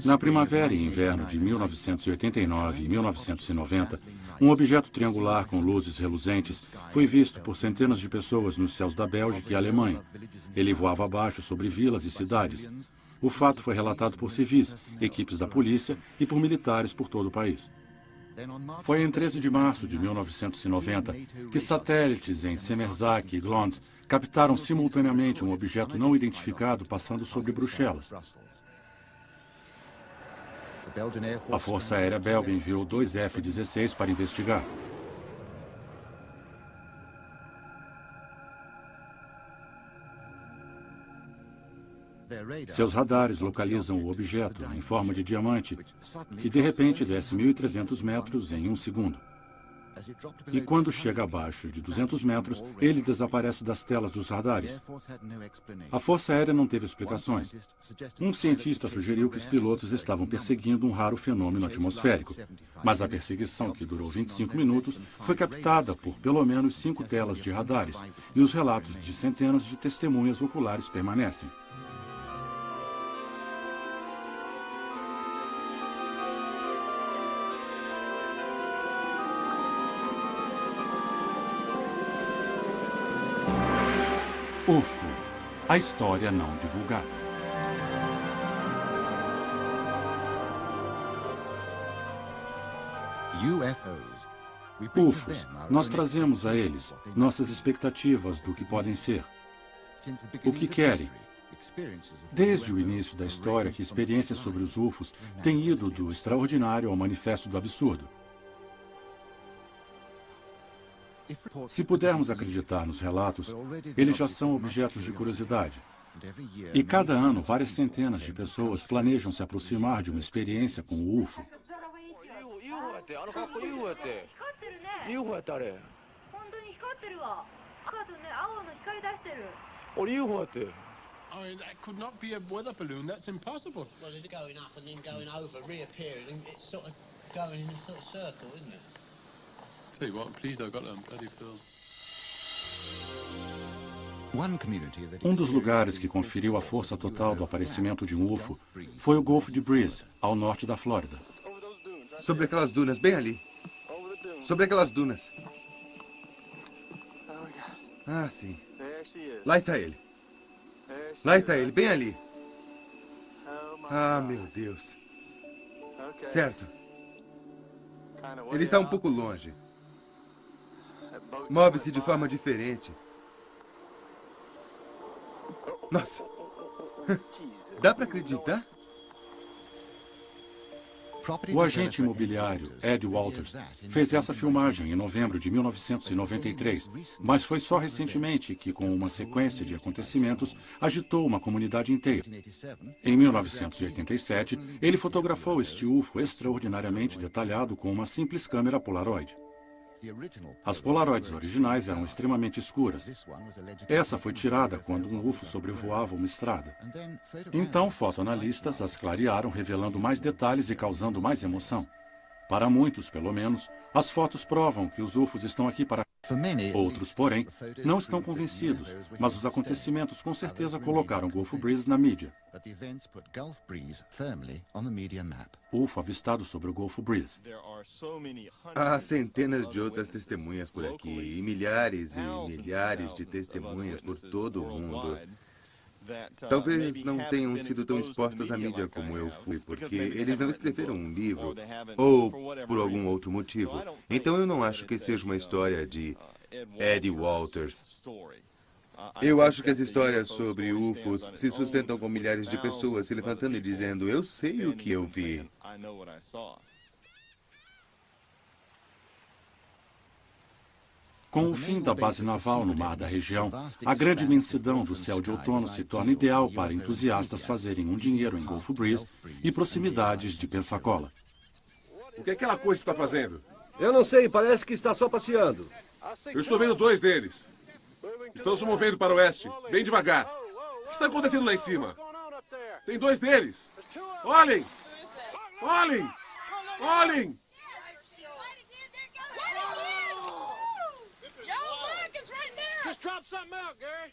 Na primavera e inverno de 1989 e 1990, um objeto triangular com luzes reluzentes foi visto por centenas de pessoas nos céus da Bélgica e Alemanha. Ele voava abaixo sobre vilas e cidades. O fato foi relatado por civis, equipes da polícia e por militares por todo o país. Foi em 13 de março de 1990 que satélites em Semerzak e Glons captaram simultaneamente um objeto não identificado passando sobre Bruxelas. A Força Aérea Belga enviou 2 F-16 para investigar. Seus radares localizam o objeto em forma de diamante, que de repente desce 1.300 metros em 1 segundo. E quando chega abaixo de 200 metros, ele desaparece das telas dos radares. A Força Aérea não teve explicações. Um cientista sugeriu que os pilotos estavam perseguindo um raro fenômeno atmosférico. Mas a perseguição, que durou 25 minutos, foi captada por pelo menos 5 telas de radares, e os relatos de centenas de testemunhas oculares permanecem. UFO, a história não divulgada. UFOs, nós trazemos a eles nossas expectativas do que podem ser, o que querem. Desde o início da história, que experiências sobre os UFOs têm ido do extraordinário ao manifesto do absurdo. Se pudermos acreditar nos relatos, eles já são objetos de curiosidade. E cada ano, várias centenas de pessoas planejam se aproximar de uma experiência com o UFO. Um dos lugares que conferiu a força total do aparecimento de um UFO foi o Golfo de Breeze, ao norte da Flórida. Sobre aquelas dunas, bem ali. Sobre aquelas dunas. Ah, sim. Lá está ele. Lá está ele, bem ali. Ah, meu Deus. Certo. Ele está um pouco longe. Move-se de forma diferente. Nossa. Dá para acreditar? O agente imobiliário Ed Walters fez essa filmagem em novembro de 1993, mas foi só recentemente que, com uma sequência de acontecimentos, agitou uma comunidade inteira. Em 1987, ele fotografou este UFO extraordinariamente detalhado com uma simples câmera Polaroid. As Polaroids originais eram extremamente escuras. Essa foi tirada quando um UFO sobrevoava uma estrada. Então, fotoanalistas as clarearam, revelando mais detalhes e causando mais emoção. Para muitos, pelo menos, as fotos provam que os UFOs estão aqui para... Outros, porém, não estão convencidos, mas os acontecimentos com certeza colocaram Gulf Breeze na mídia. UFO avistado sobre o Gulf Breeze. Há centenas de outras testemunhas por aqui, e milhares de testemunhas por todo o mundo. Talvez não tenham sido tão expostas à mídia como eu fui, porque eles não escreveram um livro, ou por algum outro motivo. Então eu não acho que seja uma história de Ed Walters. Eu acho que as histórias sobre UFOs se sustentam com milhares de pessoas se levantando e dizendo, eu sei o que eu vi. Com o fim da base naval no mar da região, a grande imensidão do céu de outono se torna ideal para entusiastas fazerem um dinheiro em Gulf Breeze e proximidades de Pensacola. O que aquela coisa está fazendo? Eu não sei, parece que está só passeando. Eu estou vendo 2 deles. Estão se movendo para o oeste, bem devagar. O que está acontecendo lá em cima? Tem 2 deles. Olhem! Olhem! Olhem!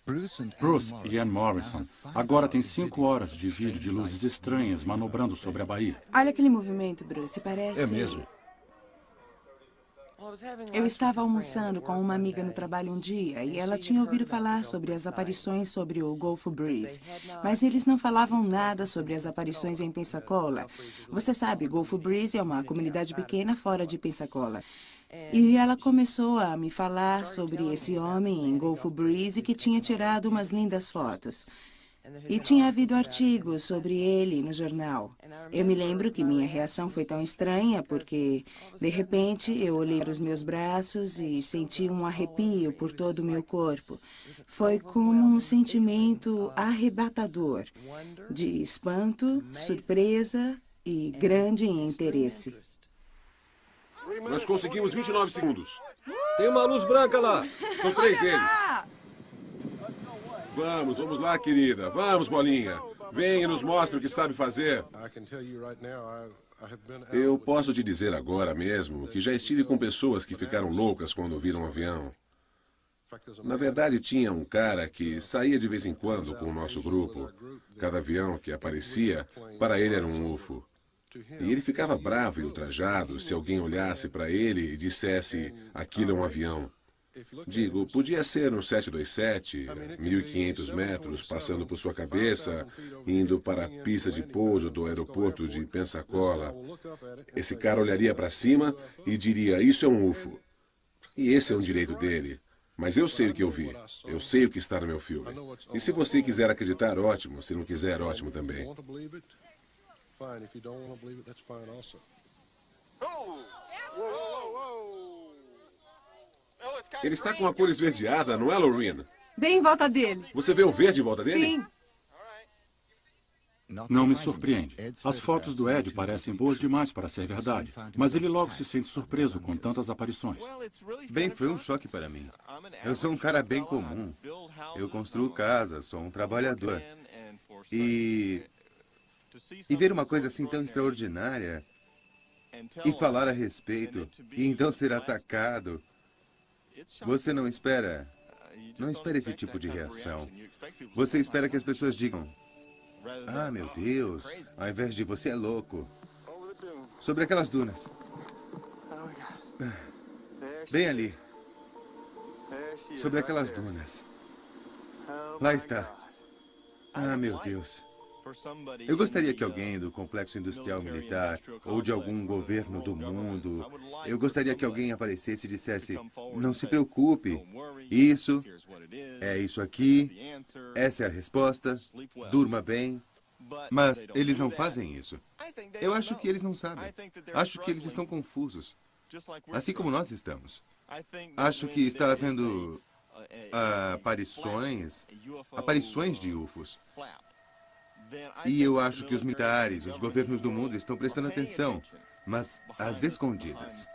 Bruce e Ian Morrison agora têm 5 horas de vídeo de luzes estranhas manobrando sobre a Bahia. Olha aquele movimento, Bruce, parece... É mesmo. Eu estava almoçando com uma amiga no trabalho um dia e ela tinha ouvido falar sobre as aparições sobre o Gulf Breeze, mas eles não falavam nada sobre as aparições em Pensacola. Você sabe, Gulf Breeze é uma comunidade pequena fora de Pensacola. E ela começou a me falar sobre esse homem em Gulf Breeze que tinha tirado umas lindas fotos. E tinha havido artigos sobre ele no jornal. Eu me lembro que minha reação foi tão estranha porque, de repente, eu olhei para os meus braços e senti um arrepio por todo o meu corpo. Foi como um sentimento arrebatador, de espanto, surpresa e grande interesse. Nós conseguimos 29 segundos. Tem uma luz branca lá. São 3 deles. Vamos lá, querida. Vamos, bolinha. Venha e nos mostre o que sabe fazer. Eu posso te dizer agora mesmo que já estive com pessoas que ficaram loucas quando viram um avião. Na verdade, tinha um cara que saía de vez em quando com o nosso grupo. Cada avião que aparecia, para ele era um UFO. E ele ficava bravo e ultrajado se alguém olhasse para ele e dissesse: aquilo é um avião. Digo, podia ser um 727, 1.500 metros, passando por sua cabeça, indo para a pista de pouso do aeroporto de Pensacola. Esse cara olharia para cima e diria: isso é um UFO. E esse é um direito dele. Mas eu sei o que eu vi. Eu sei o que está no meu filme. E se você quiser acreditar, ótimo. Se não quiser, ótimo também. Ele está com a cor esverdeada, não é, Lorraine? Bem em volta dele. Você vê o verde em volta dele? Sim. Não me surpreende. As fotos do Ed parecem boas demais para ser verdade, mas ele logo se sente surpreso com tantas aparições. Bem, foi um choque para mim. Eu sou um cara bem comum. Eu construo casas, sou um trabalhador. E ver uma coisa assim tão extraordinária e falar a respeito, e então ser atacado, você não espera esse tipo de reação. Você espera que as pessoas digam: ah, meu Deus, ao invés de você é louco. Sobre aquelas dunas. Bem ali. Sobre aquelas dunas. Lá está. Ah, meu Deus. Eu gostaria que alguém do complexo industrial militar ou de algum governo do mundo, eu gostaria que alguém aparecesse e dissesse: não se preocupe, isso é isso aqui, essa é a resposta, durma bem. Mas eles não fazem isso. Eu acho que eles não sabem. Acho que eles estão confusos, assim como nós estamos. Acho que está havendo aparições de UFOs. E eu acho que os militares, os governos do mundo estão prestando atenção, mas às escondidas.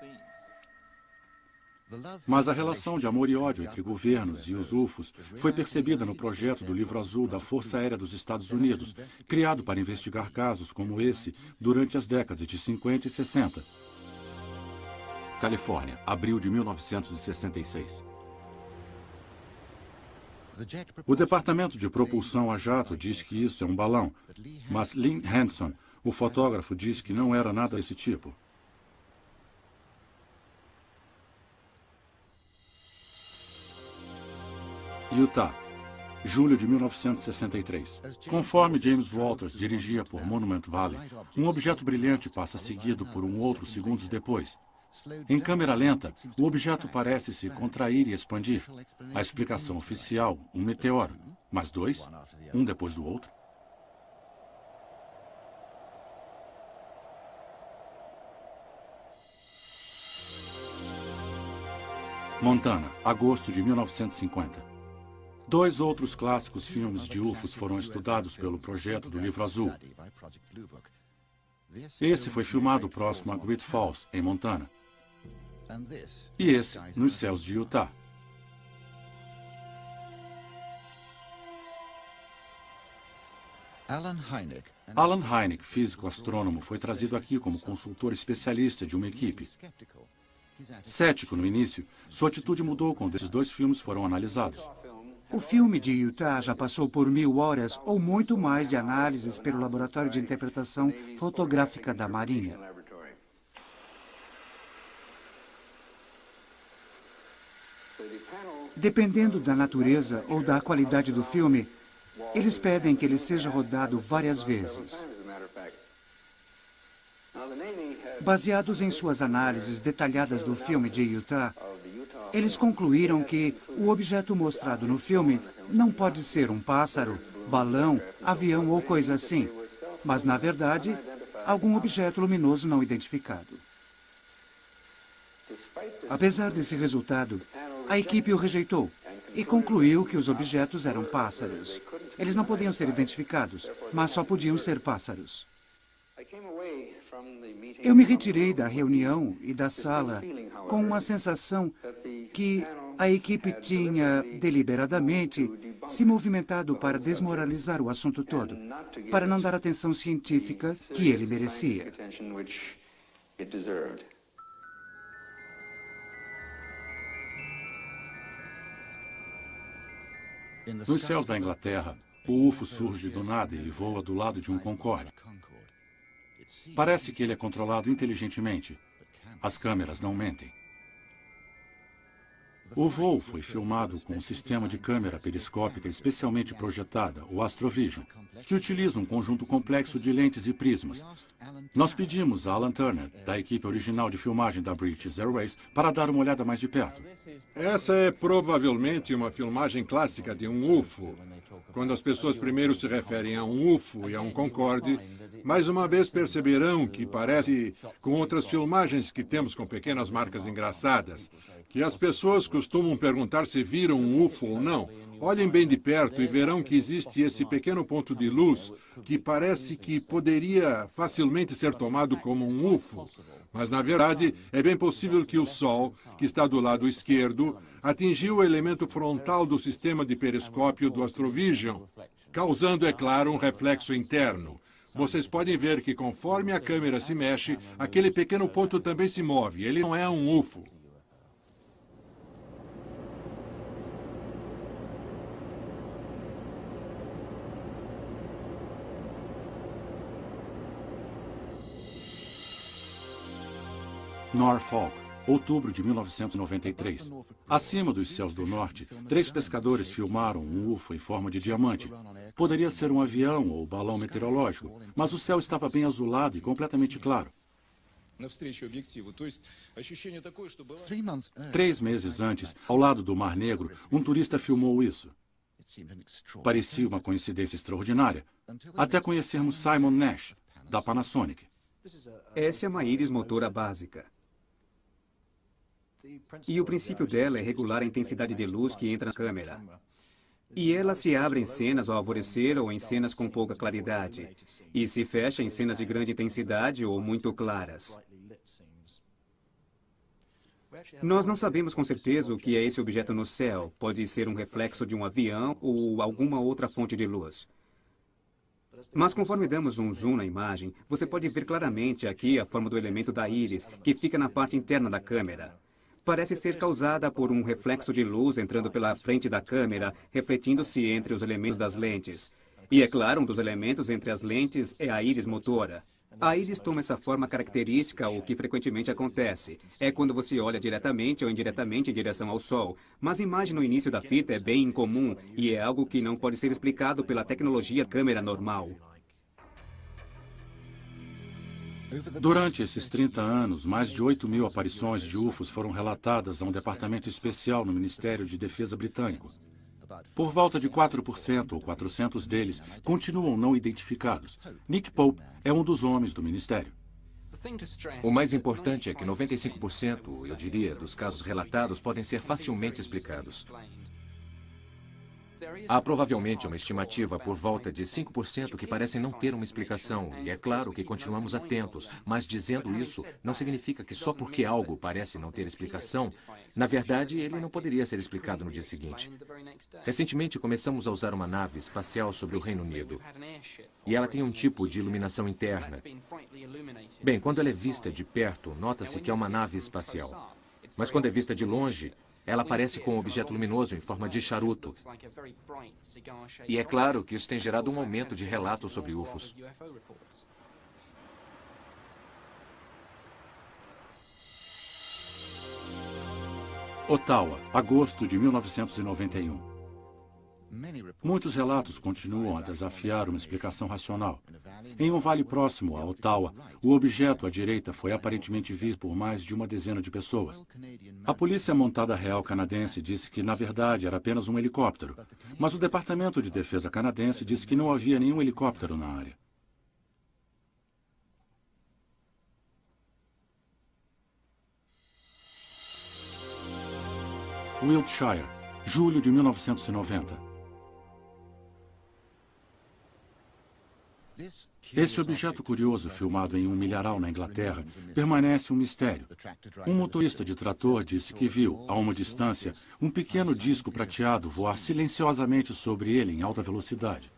Mas a relação de amor e ódio entre governos e os UFOs foi percebida no projeto do Livro Azul da Força Aérea dos Estados Unidos, criado para investigar casos como esse durante as décadas de 50 e 60. Califórnia, abril de 1966. O Departamento de Propulsão a Jato diz que isso é um balão, mas Lynn Hanson, o fotógrafo, diz que não era nada desse tipo. Utah, julho de 1963. Conforme James Walters dirigia por Monument Valley, um objeto brilhante passa seguido por um outro segundos depois. Em câmera lenta, o objeto parece se contrair e expandir. A explicação oficial, um meteoro. Mas 2, um depois do outro. Montana, agosto de 1950. 2 outros clássicos filmes de UFOs foram estudados pelo projeto do Livro Azul. Esse foi filmado próximo a Great Falls, em Montana. E esse, nos céus de Utah. Alan Hynek, físico astrônomo, foi trazido aqui como consultor especialista de uma equipe. Cético no início, sua atitude mudou quando esses 2 filmes foram analisados. O filme de Utah já passou por 1000 horas ou muito mais de análises pelo Laboratório de Interpretação Fotográfica da Marinha. Dependendo da natureza ou da qualidade do filme, eles pedem que ele seja rodado várias vezes. Baseados em suas análises detalhadas do filme de Utah, eles concluíram que o objeto mostrado no filme não pode ser um pássaro, balão, avião ou coisa assim, mas, na verdade, algum objeto luminoso não identificado. Apesar desse resultado, a equipe o rejeitou e concluiu que os objetos eram pássaros. Eles não podiam ser identificados, mas só podiam ser pássaros. Eu me retirei da reunião e da sala com uma sensação que a equipe tinha deliberadamente se movimentado para desmoralizar o assunto todo, para não dar a atenção científica que ele merecia. Nos céus da Inglaterra, o UFO surge do nada e voa do lado de um Concorde. Parece que ele é controlado inteligentemente. As câmeras não mentem. O voo foi filmado com um sistema de câmera periscópica especialmente projetada, o Astrovision, que utiliza um conjunto complexo de lentes e prismas. Nós pedimos a Alan Turner, da equipe original de filmagem da British Airways, para dar uma olhada mais de perto. Essa é provavelmente uma filmagem clássica de um UFO. Quando as pessoas primeiro se referem a um UFO e a um Concorde, mais uma vez perceberão que parece com outras filmagens que temos com pequenas marcas engraçadas, que as pessoas costumam perguntar se viram um UFO ou não. Olhem bem de perto e verão que existe esse pequeno ponto de luz que parece que poderia facilmente ser tomado como um UFO. Mas, na verdade, é bem possível que o Sol, que está do lado esquerdo, atingiu o elemento frontal do sistema de periscópio do Astrovision, causando, é claro, um reflexo interno. Vocês podem ver que, conforme a câmera se mexe, aquele pequeno ponto também se move. Ele não é um UFO. Norfolk, outubro de 1993. Acima dos céus do norte, 3 pescadores filmaram um UFO em forma de diamante. Poderia ser um avião ou balão meteorológico, mas o céu estava bem azulado e completamente claro. 3 meses antes, ao lado do Mar Negro, um turista filmou isso. Parecia uma coincidência extraordinária, até conhecermos Simon Nash, da Panasonic. Essa é uma íris motora básica. E o princípio dela é regular a intensidade de luz que entra na câmera. E ela se abre em cenas ao alvorecer ou em cenas com pouca claridade. E se fecha em cenas de grande intensidade ou muito claras. Nós não sabemos com certeza o que é esse objeto no céu. Pode ser um reflexo de um avião ou alguma outra fonte de luz. Mas conforme damos um zoom na imagem, você pode ver claramente aqui a forma do elemento da íris, que fica na parte interna da câmera. Parece ser causada por um reflexo de luz entrando pela frente da câmera, refletindo-se entre os elementos das lentes. E é claro, um dos elementos entre as lentes é a íris motora. A íris toma essa forma característica, o que frequentemente acontece. É quando você olha diretamente ou indiretamente em direção ao Sol. Mas a imagem no início da fita é bem incomum e é algo que não pode ser explicado pela tecnologia câmera normal. Durante esses 30 anos, mais de 8.000 aparições de UFOs foram relatadas a um departamento especial no Ministério de Defesa britânico. Por volta de 4% ou 400 deles continuam não identificados. Nick Pope é um dos homens do Ministério. O mais importante é que 95%, eu diria, dos casos relatados podem ser facilmente explicados. Há provavelmente uma estimativa por volta de 5% que parecem não ter uma explicação, e é claro que continuamos atentos, mas dizendo isso não significa que só porque algo parece não ter explicação, na verdade ele não poderia ser explicado no dia seguinte. Recentemente começamos a usar uma nave espacial sobre o Reino Unido, e ela tem um tipo de iluminação interna. Bem, quando ela é vista de perto, nota-se que é uma nave espacial, mas quando é vista de longe, Ela parece com um objeto luminoso em forma de charuto. E é claro que isso tem gerado um aumento de relatos sobre UFOs. Ottawa, agosto de 1991. Muitos relatos continuam a desafiar uma explicação racional. Em um vale próximo a Ottawa, o objeto à direita foi aparentemente visto por mais de uma dezena de pessoas. A Polícia Montada Real canadense disse que, na verdade, era apenas um helicóptero, mas o Departamento de Defesa canadense disse que não havia nenhum helicóptero na área. Wiltshire, julho de 1990. Esse objeto curioso, filmado em um milharal na Inglaterra, permanece um mistério. Um motorista de trator disse que viu, a uma distância, um pequeno disco prateado voar silenciosamente sobre ele em alta velocidade.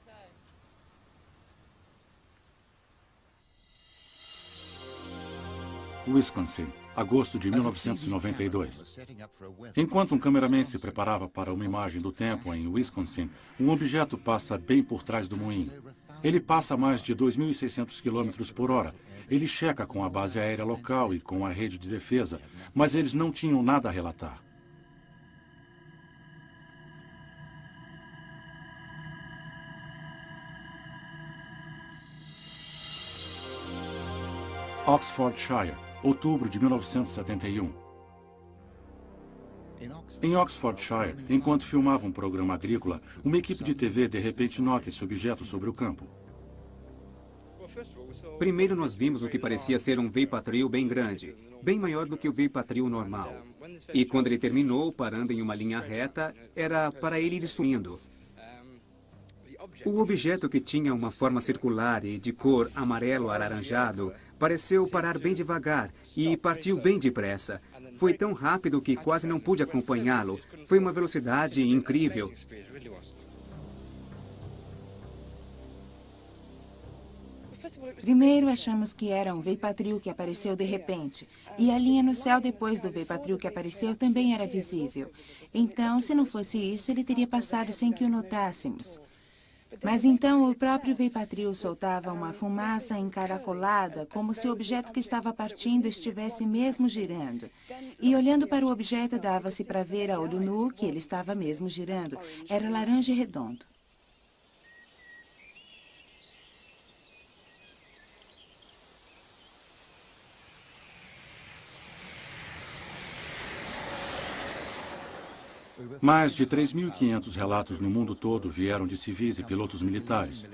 Wisconsin, agosto de 1992. Enquanto um cameraman se preparava para uma imagem do tempo em Wisconsin, um objeto passa bem por trás do moinho. Ele passa a mais de 2.600 km por hora. Ele checa com a base aérea local e com a rede de defesa, mas eles não tinham nada a relatar. Oxfordshire, outubro de 1971. Em Oxfordshire, enquanto filmava um programa agrícola, uma equipe de TV de repente nota esse objeto sobre o campo. Primeiro nós vimos o que parecia ser um Veipatril bem grande, bem maior do que o Veipatril normal. E quando ele terminou, parando em uma linha reta, era para ele ir sumindo. O objeto, que tinha uma forma circular e de cor amarelo alaranjado, pareceu parar bem devagar e partiu bem depressa. Foi tão rápido que quase não pude acompanhá-lo. Foi uma velocidade incrível. Primeiro achamos que era um Veipatril que apareceu de repente. E a linha no céu depois do Veipatril que apareceu também era visível. Então, se não fosse isso, ele teria passado sem que o notássemos. Mas então o próprio Veipatril soltava uma fumaça encaracolada, como se o objeto que estava partindo estivesse mesmo girando. E olhando para o objeto, dava-se para ver a olho nu que ele estava mesmo girando. Era laranja e redondo. Mais de 3.500 relatos no mundo todo vieram de civis e pilotos militares.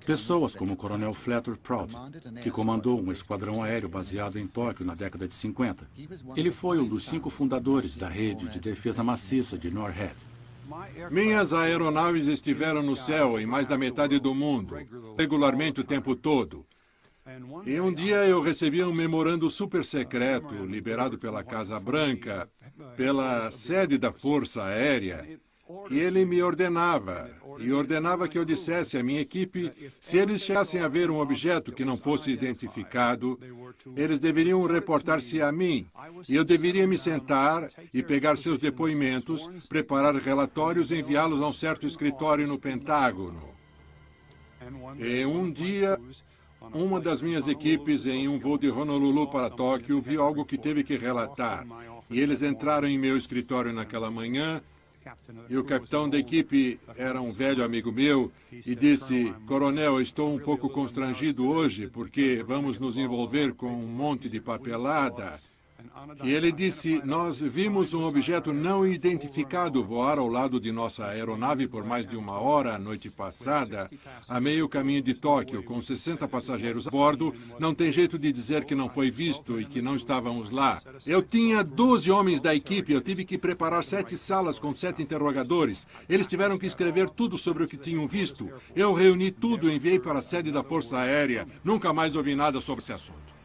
Pessoas como o coronel Fletcher Prout, que comandou um esquadrão aéreo baseado em Tóquio na década de 50. Ele foi um dos 5 fundadores da rede de defesa maciça de NORAD. Minhas aeronaves estiveram no céu em mais da metade do mundo, regularmente o tempo todo. E um dia eu recebi um memorando super secreto, liberado pela Casa Branca, pela sede da Força Aérea, e ele me ordenava que eu dissesse à minha equipe, se eles chegassem a ver um objeto que não fosse identificado, eles deveriam reportar-se a mim, e eu deveria me sentar e pegar seus depoimentos, preparar relatórios e enviá-los a um certo escritório no Pentágono. E um dia, uma das minhas equipes, em um voo de Honolulu para Tóquio, viu algo que teve que relatar. E eles entraram em meu escritório naquela manhã, e o capitão da equipe era um velho amigo meu, e disse, coronel, estou um pouco constrangido hoje, porque vamos nos envolver com um monte de papelada. E ele disse, nós vimos um objeto não identificado voar ao lado de nossa aeronave por mais de 1 hora a noite passada, a meio caminho de Tóquio, com 60 passageiros a bordo. Não tem jeito de dizer que não foi visto e que não estávamos lá. Eu tinha 12 homens da equipe, eu tive que preparar 7 salas com 7 interrogadores. Eles tiveram que escrever tudo sobre o que tinham visto. Eu reuni tudo e enviei para a sede da Força Aérea. Nunca mais ouvi nada sobre esse assunto.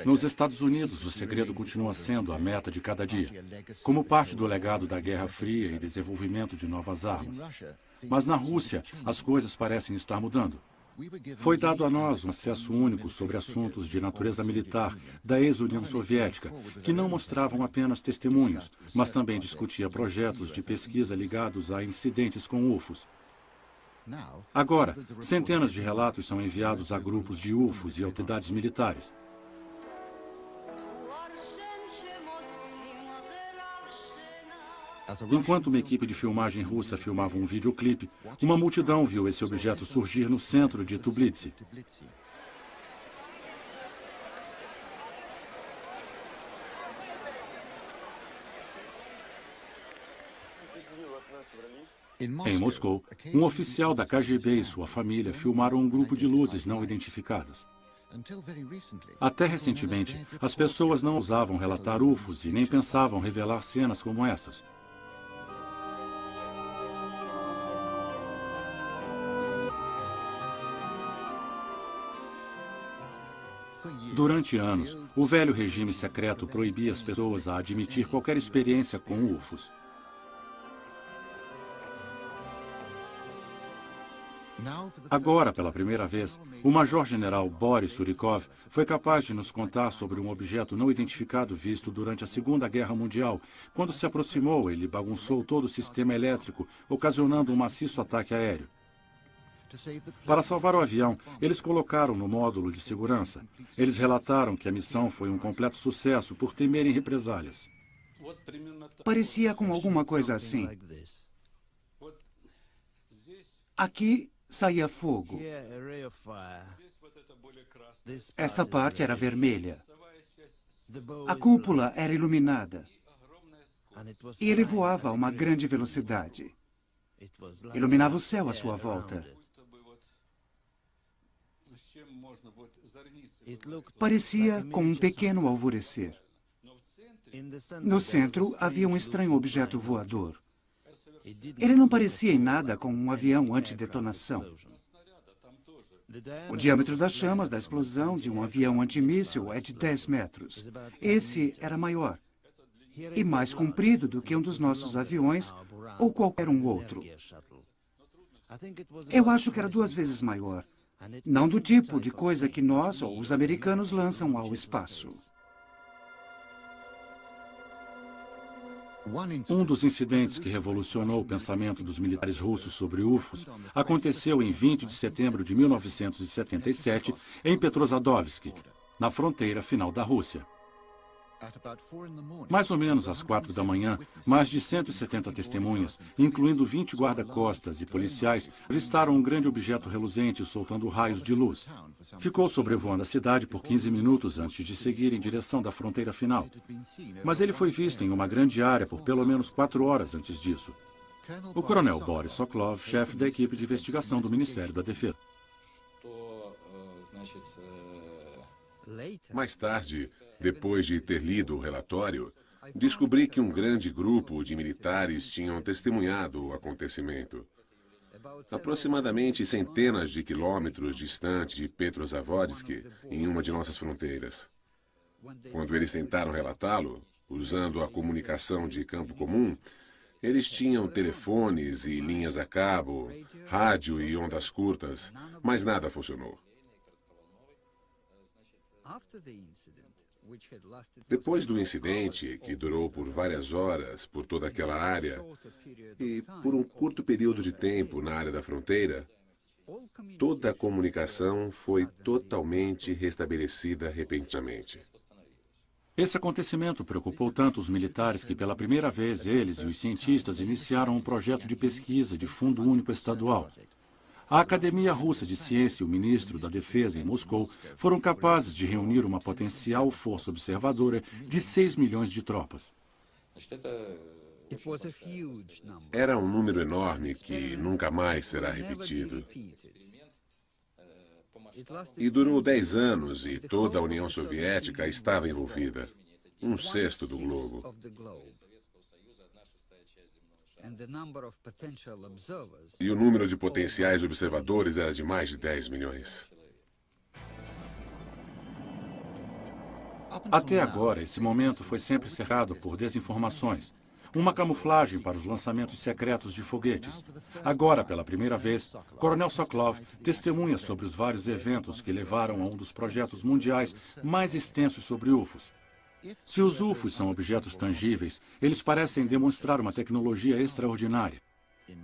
Nos Estados Unidos, o segredo continua sendo a meta de cada dia, como parte do legado da Guerra Fria e desenvolvimento de novas armas. Mas na Rússia, as coisas parecem estar mudando. Foi dado a nós um acesso único sobre assuntos de natureza militar da ex-União Soviética, que não mostravam apenas testemunhos, mas também discutia projetos de pesquisa ligados a incidentes com UFOs. Agora, centenas de relatos são enviados a grupos de UFOs e autoridades militares. Enquanto uma equipe de filmagem russa filmava um videoclipe, uma multidão viu esse objeto surgir no centro de Tbilisi. Em Moscou, um oficial da KGB e sua família filmaram um grupo de luzes não identificadas. Até recentemente, as pessoas não ousavam relatar UFOs e nem pensavam revelar cenas como essas. Durante anos, o velho regime secreto proibia as pessoas a admitir qualquer experiência com UFOs. Agora, pela primeira vez, o major-general Boris Surikov foi capaz de nos contar sobre um objeto não identificado visto durante a Segunda Guerra Mundial. Quando se aproximou, ele bagunçou todo o sistema elétrico, ocasionando um maciço ataque aéreo. Para salvar o avião, eles colocaram no módulo de segurança. Eles relataram que a missão foi um completo sucesso por temerem represálias. Parecia com alguma coisa assim. Aqui saía fogo. Essa parte era vermelha. A cúpula era iluminada. E ele voava a uma grande velocidade. Iluminava o céu à sua volta. Parecia com um pequeno alvorecer. No centro havia um estranho objeto voador. Ele não parecia em nada com um avião antidetonação. O diâmetro das chamas da explosão de um avião antimíssil é de 10 metros. Esse era maior e mais comprido do que um dos nossos aviões ou qualquer um outro. Eu acho que era 2 vezes maior. Não do tipo de coisa que nós ou os americanos lançam ao espaço. Um dos incidentes que revolucionou o pensamento dos militares russos sobre UFOs aconteceu em 20 de setembro de 1977 em Petrozavodsk, na fronteira final da Rússia. Mais ou menos às 4 da manhã, mais de 170 testemunhas, incluindo 20 guarda-costas e policiais, avistaram um grande objeto reluzente soltando raios de luz. Ficou sobrevoando a cidade por 15 minutos antes de seguir em direção da fronteira final. Mas ele foi visto em uma grande área por pelo menos 4 horas antes disso. O coronel Boris Sokolov, chefe da equipe de investigação do Ministério da Defesa. Mais tarde, depois de ter lido o relatório, descobri que um grande grupo de militares tinham testemunhado o acontecimento. Aproximadamente centenas de quilômetros distante de Petrozavodsk, em uma de nossas fronteiras. Quando eles tentaram relatá-lo, usando a comunicação de campo comum, eles tinham telefones e linhas a cabo, rádio e ondas curtas, mas nada funcionou. Depois do incidente, que durou por várias horas por toda aquela área, e por um curto período de tempo na área da fronteira, toda a comunicação foi totalmente restabelecida repentinamente. Esse acontecimento preocupou tanto os militares que, pela primeira vez, eles e os cientistas iniciaram um projeto de pesquisa de fundo único estadual. A Academia Russa de Ciência e o ministro da Defesa em Moscou foram capazes de reunir uma potencial força observadora de 6 milhões de tropas. Era um número enorme que nunca mais será repetido. E durou 10 anos e toda a União Soviética estava envolvida. 1/6 do globo. E o número de potenciais observadores era de mais de 10 milhões. Até agora, esse momento foi sempre cercado por desinformações. uma camuflagem para os lançamentos secretos de foguetes. Agora, pela primeira vez, Coronel Sokolov testemunha sobre os vários eventos que levaram a um dos projetos mundiais mais extensos sobre UFOs. Se os UFOs são objetos tangíveis, eles parecem demonstrar uma tecnologia extraordinária.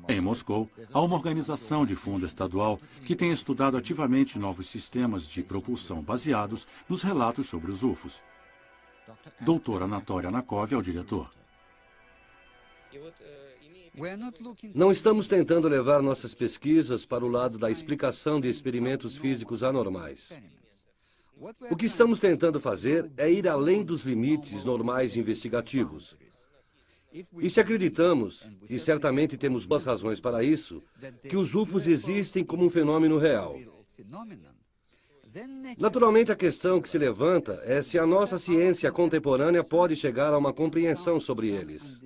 Em Moscou, há uma organização de fundo estadual que tem estudado ativamente novos sistemas de propulsão baseados nos relatos sobre os UFOs. Dr. Anatoly Anakov é o diretor. Não estamos tentando levar nossas pesquisas para o lado da explicação de experimentos físicos anormais. O que estamos tentando fazer é ir além dos limites normais investigativos. E se acreditamos, e certamente temos boas razões para isso, que os UFOs existem como um fenômeno real. Naturalmente, a questão que se levanta é se a nossa ciência contemporânea pode chegar a uma compreensão sobre eles.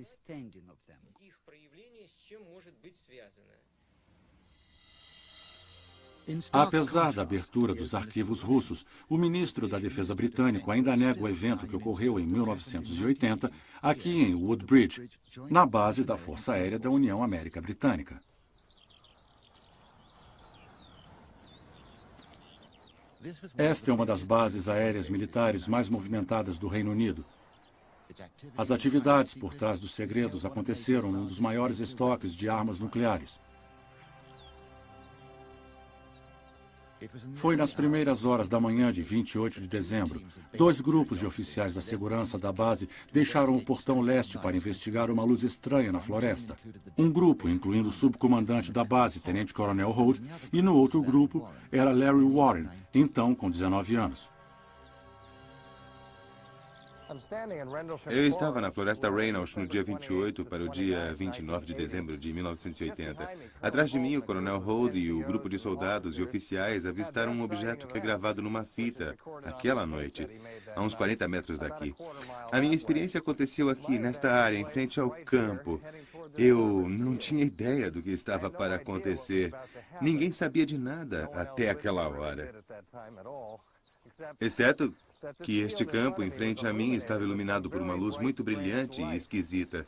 Apesar da abertura dos arquivos russos, o ministro da Defesa britânico ainda nega o evento que ocorreu em 1980, aqui em Woodbridge, na base da Força Aérea da União América Britânica. Esta é uma das bases aéreas militares mais movimentadas do Reino Unido. As atividades por trás dos segredos aconteceram num dos maiores estoques de armas nucleares. Foi nas primeiras horas da manhã de 28 de dezembro. 2 grupos de oficiais da segurança da base deixaram o portão leste para investigar uma luz estranha na floresta. Um grupo, incluindo o subcomandante da base, Tenente Coronel Holt, e no outro grupo era Larry Warren, então com 19 anos. Eu estava na Floresta Reynolds no dia 28 para o dia 29 de dezembro de 1980. Atrás de mim, o Coronel Holt e o grupo de soldados e oficiais avistaram um objeto que é gravado numa fita, aquela noite, a uns 40 metros daqui. A minha experiência aconteceu aqui, nesta área, em frente ao campo. Eu não tinha ideia do que estava para acontecer. Ninguém sabia de nada até aquela hora. Exceto que este campo em frente a mim estava iluminado por uma luz muito brilhante e esquisita.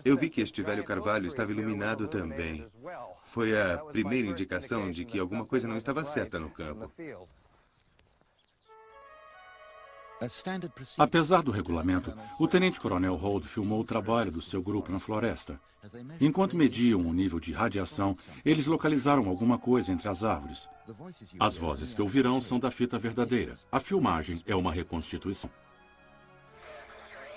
Eu vi que este velho carvalho estava iluminado também. Foi a primeira indicação de que alguma coisa não estava certa no campo. Apesar do regulamento, o tenente-coronel Holt filmou o trabalho do seu grupo na floresta. Enquanto mediam o nível de radiação, eles localizaram alguma coisa entre as árvores. As vozes que ouvirão são da fita verdadeira. A filmagem é uma reconstituição.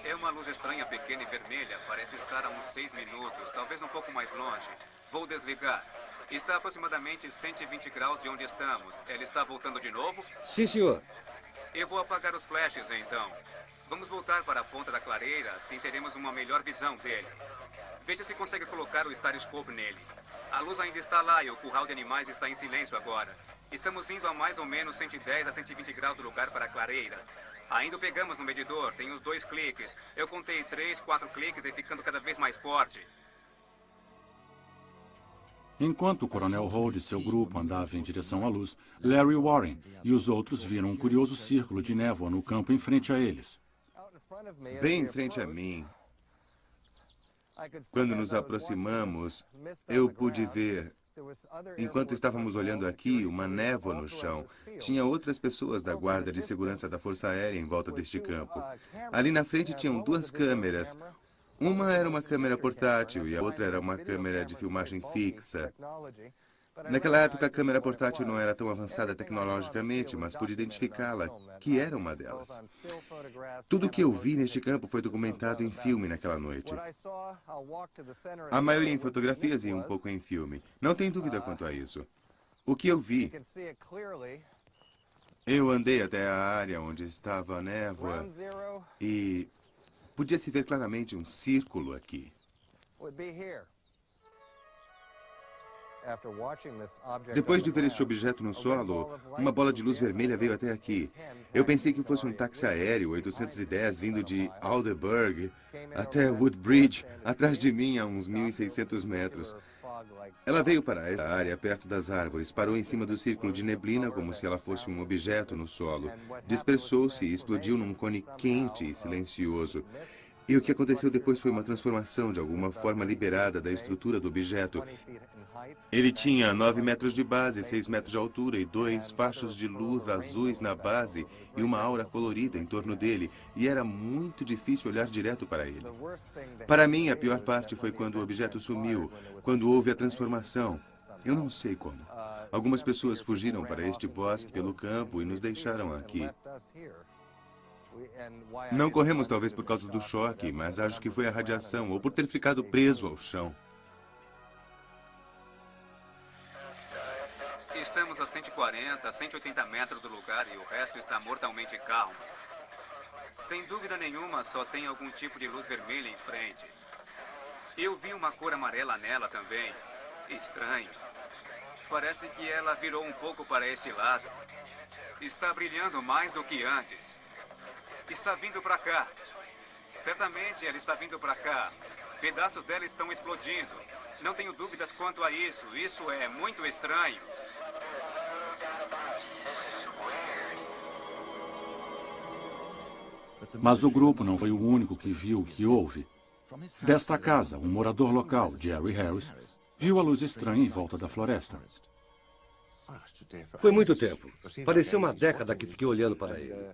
É uma luz estranha, pequena e vermelha. Parece estar a uns 6 minutos, talvez um pouco mais longe. Vou desligar. Está a aproximadamente 120 graus de onde estamos. Ela está voltando de novo? Sim, senhor. Eu vou apagar os flashes, então. Vamos voltar para a ponta da clareira, assim teremos uma melhor visão dele. Veja se consegue colocar o Stariscope nele. A luz ainda está lá e o curral de animais está em silêncio agora. Estamos indo a mais ou menos 110 a 120 graus do lugar para a clareira. Ainda o pegamos no medidor, tem os 2 cliques. Eu contei 3, 4 cliques e ficando cada vez mais forte. Enquanto o Coronel Holt e seu grupo andavam em direção à luz, Larry Warren e os outros viram um curioso círculo de névoa no campo em frente a eles. Bem em frente a mim, quando nos aproximamos, eu pude ver, enquanto estávamos olhando aqui, uma névoa no chão. Tinha outras pessoas da guarda de segurança da Força Aérea em volta deste campo. Ali na frente tinham 2 câmeras. Uma era uma câmera portátil e a outra era uma câmera de filmagem fixa. Naquela época, a câmera portátil não era tão avançada tecnologicamente, mas pude identificá-la, que era uma delas. Tudo o que eu vi neste campo foi documentado em filme naquela noite. A maioria em fotografias e um pouco em filme. Não tem dúvida quanto a isso. O que eu vi... Eu andei até a área onde estava a névoa e podia-se ver claramente um círculo aqui. Depois de ver este objeto no solo, uma bola de luz vermelha veio até aqui. Eu pensei que fosse um táxi aéreo 810 vindo de Aldeburgh até Woodbridge, atrás de mim a uns 1.600 metros. Ela veio para esta área perto das árvores, parou em cima do círculo de neblina como se ela fosse um objeto no solo. Dispersou-se e explodiu num cone quente e silencioso. E o que aconteceu depois foi uma transformação de alguma forma liberada da estrutura do objeto. Ele tinha 9 metros de base, 6 metros de altura e 2 fachos de luz azuis na base e uma aura colorida em torno dele. E era muito difícil olhar direto para ele. Para mim, a pior parte foi quando o objeto sumiu, quando houve a transformação. Eu não sei como. Algumas pessoas fugiram para este bosque pelo campo e nos deixaram aqui. Não corremos talvez por causa do choque, mas acho que foi a radiação ou por ter ficado preso ao chão. Estamos a 140, 180 metros do lugar e o resto está mortalmente calmo. Sem dúvida nenhuma, só tem algum tipo de luz vermelha em frente. Eu vi uma cor amarela nela também. Estranho. Parece que ela virou um pouco para este lado. Está brilhando mais do que antes. Está vindo para cá. Certamente ela está vindo para cá. Pedaços dela estão explodindo. Não tenho dúvidas quanto a isso. Isso é muito estranho. Mas o grupo não foi o único que viu o que houve. Desta casa, um morador local, Jerry Harris, viu a luz estranha em volta da floresta. Foi muito tempo. Pareceu uma década que fiquei olhando para ele.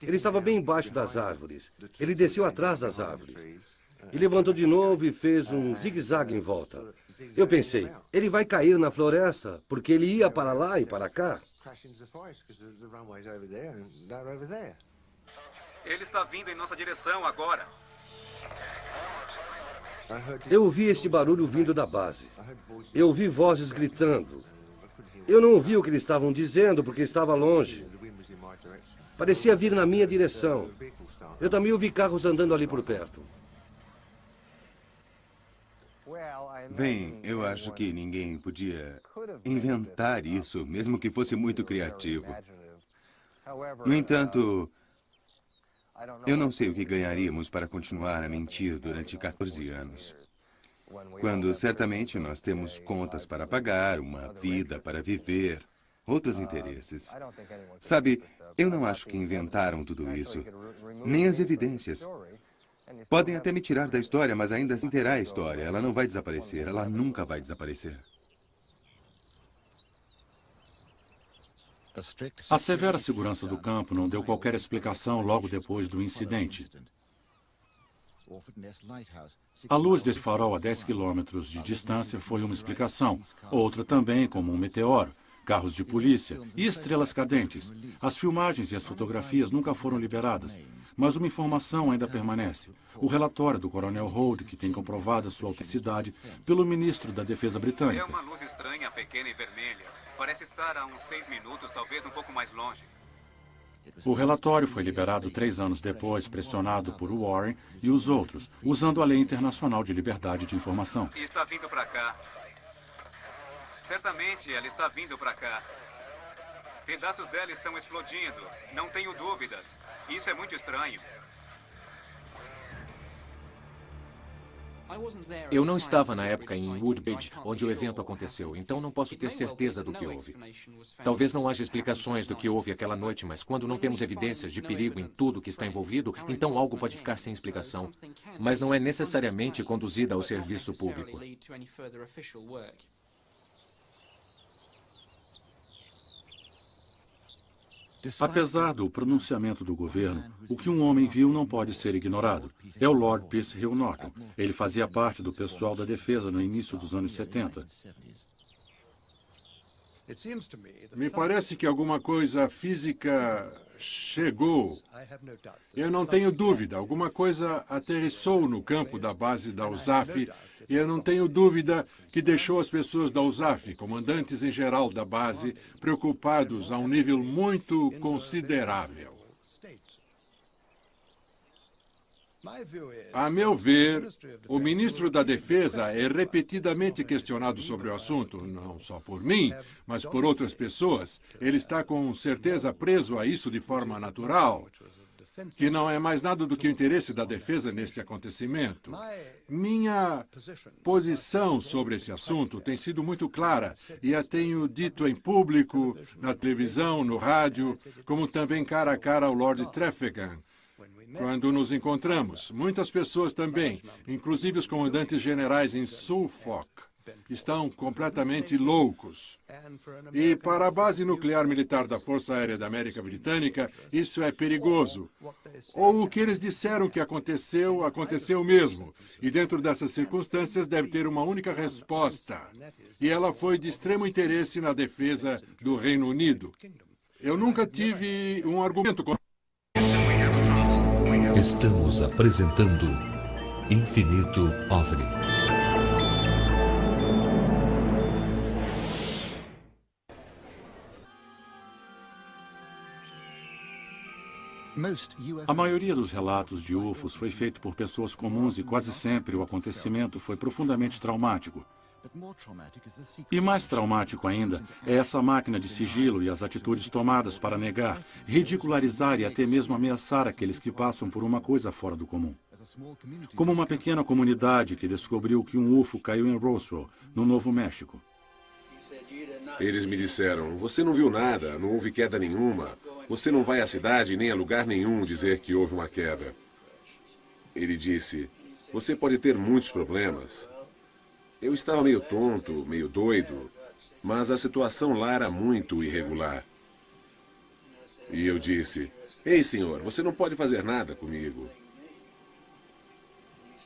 Ele estava bem embaixo das árvores. Ele desceu atrás das árvores. E levantou de novo e fez um zigue-zague em volta. Eu pensei, ele vai cair na floresta, porque ele ia para lá e para cá. Ele está vindo em nossa direção agora. Eu ouvi este barulho vindo da base. Eu ouvi vozes gritando. Eu não ouvi o que eles estavam dizendo, porque estava longe. Parecia vir na minha direção. Eu também ouvi carros andando ali por perto. Bem, eu acho que ninguém podia inventar isso, mesmo que fosse muito criativo. No entanto, eu não sei o que ganharíamos para continuar a mentir durante 14 anos. Quando certamente nós temos contas para pagar, uma vida para viver, outros interesses. Sabe, eu não acho que inventaram tudo isso, nem as evidências. Podem até me tirar da história, mas ainda assim terá a história. Ela não vai desaparecer, ela nunca vai desaparecer. A severa segurança do campo não deu qualquer explicação logo depois do incidente. A luz desse farol a 10 quilômetros de distância foi uma explicação. Outra também, como um meteoro, carros de polícia e estrelas cadentes. As filmagens e as fotografias nunca foram liberadas, mas uma informação ainda permanece. O relatório do Coronel Holt, que tem comprovado a sua autenticidade pelo ministro da Defesa britânica. É uma luz estranha, pequena e vermelha. Parece estar a uns 6 minutos, talvez um pouco mais longe. O relatório foi liberado 3 anos depois, pressionado por Warren e os outros, usando a Lei Internacional de Liberdade de Informação. Está vindo para cá. Certamente ela está vindo para cá. Pedaços dela estão explodindo. Não tenho dúvidas. Isso é muito estranho. Eu não estava na época em Woodbridge, onde o evento aconteceu, então não posso ter certeza do que houve. Talvez não haja explicações do que houve aquela noite, mas quando não temos evidências de perigo em tudo que está envolvido, então algo pode ficar sem explicação. Mas não é necessariamente conduzida ao serviço público. Apesar do pronunciamento do governo, o que um homem viu não pode ser ignorado. É o Lord Pierce Hill Norton. Ele fazia parte do pessoal da defesa no início dos anos 70. Me parece que alguma coisa física chegou. Eu não tenho dúvida. Alguma coisa aterrissou no campo da base da USAF. E eu não tenho dúvida que deixou as pessoas da USAF, comandantes em geral da base, preocupados a um nível muito considerável. A meu ver, o ministro da Defesa é repetidamente questionado sobre o assunto, não só por mim, mas por outras pessoas. Ele está com certeza preso a isso de forma natural, que não é mais nada do que o interesse da defesa neste acontecimento. Minha posição sobre esse assunto tem sido muito clara e a tenho dito em público, na televisão, no rádio, como também cara a cara ao Lord Trefethen. quando nos encontramos. Muitas pessoas também, inclusive os comandantes generais em Suffolk, estão completamente loucos. E para a base nuclear militar da Força Aérea da América Britânica, isso é perigoso. Ou o que eles disseram que aconteceu, aconteceu mesmo. E dentro dessas circunstâncias deve ter uma única resposta. E ela foi de extremo interesse na defesa do Reino Unido. Eu nunca tive um argumento contra. Estamos apresentando Infinito OVNI. A maioria dos relatos de UFOs foi feito por pessoas comuns e quase sempre o acontecimento foi profundamente traumático. E mais traumático ainda é essa máquina de sigilo e as atitudes tomadas para negar, ridicularizar e até mesmo ameaçar aqueles que passam por uma coisa fora do comum. Como uma pequena comunidade que descobriu que um UFO caiu em Roswell, no Novo México. Eles me disseram, você não viu nada, não houve queda nenhuma. Você não vai à cidade nem a lugar nenhum dizer que houve uma queda. Ele disse, você pode ter muitos problemas. Eu estava meio tonto, meio doido, mas a situação lá era muito irregular. E eu disse, ei senhor, você não pode fazer nada comigo.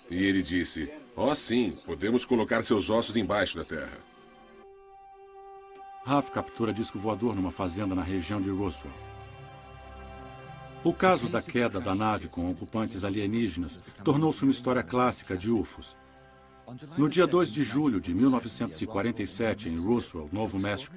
E ele disse, oh sim, podemos colocar seus ossos embaixo da terra. Raf captura disco voador numa fazenda na região de Roswell. O caso da queda da nave com ocupantes alienígenas tornou-se uma história clássica de UFOs. No dia 2 de julho de 1947, em Roswell, Novo México,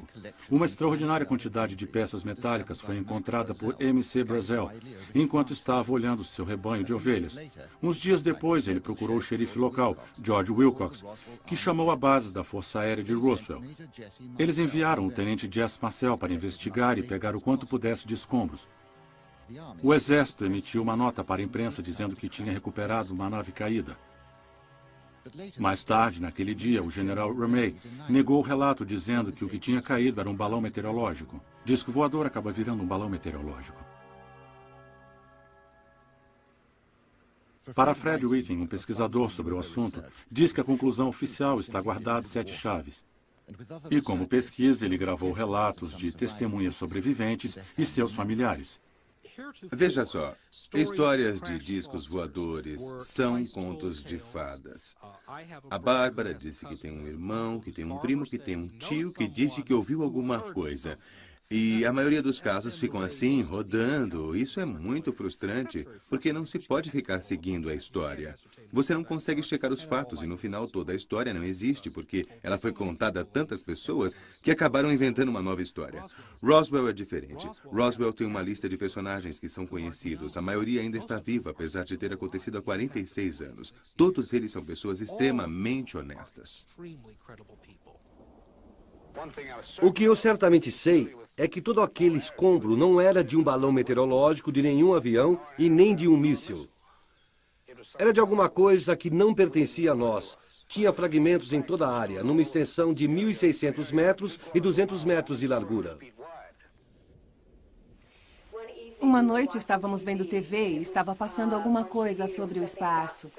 uma extraordinária quantidade de peças metálicas foi encontrada por M.C. Brazel, enquanto estava olhando seu rebanho de ovelhas. Uns dias depois, ele procurou o xerife local, George Wilcox, que chamou a base da Força Aérea de Roswell. Eles enviaram o tenente Jess Marcel para investigar e pegar o quanto pudesse de escombros. O exército emitiu uma nota para a imprensa dizendo que tinha recuperado uma nave caída. Mais tarde, naquele dia, o general Ramey negou o relato dizendo que o que tinha caído era um balão meteorológico. Disco voador acaba virando um balão meteorológico. Para Fred Whiting, um pesquisador sobre o assunto, diz que a conclusão oficial está guardada em 7 chaves. E como pesquisa, ele gravou relatos de testemunhas sobreviventes e seus familiares. Veja só, histórias de discos voadores são contos de fadas. A Bárbara disse que tem um irmão, que tem um primo, que tem um tio que disse que ouviu alguma coisa. E a maioria dos casos ficam assim, rodando. Isso é muito frustrante, porque não se pode ficar seguindo a história. Você não consegue checar os fatos e no final toda a história não existe, porque ela foi contada a tantas pessoas que acabaram inventando uma nova história. Roswell é diferente. Roswell tem uma lista de personagens que são conhecidos. A maioria ainda está viva, apesar de ter acontecido há 46 anos. Todos eles são pessoas extremamente honestas. O que eu certamente sei é que todo aquele escombro não era de um balão meteorológico, de nenhum avião e nem de um míssil. Era de alguma coisa que não pertencia a nós. Tinha fragmentos em toda a área, numa extensão de 1.600 metros e 200 metros de largura. Uma noite estávamos vendo TV e estava passando alguma coisa sobre o espaço.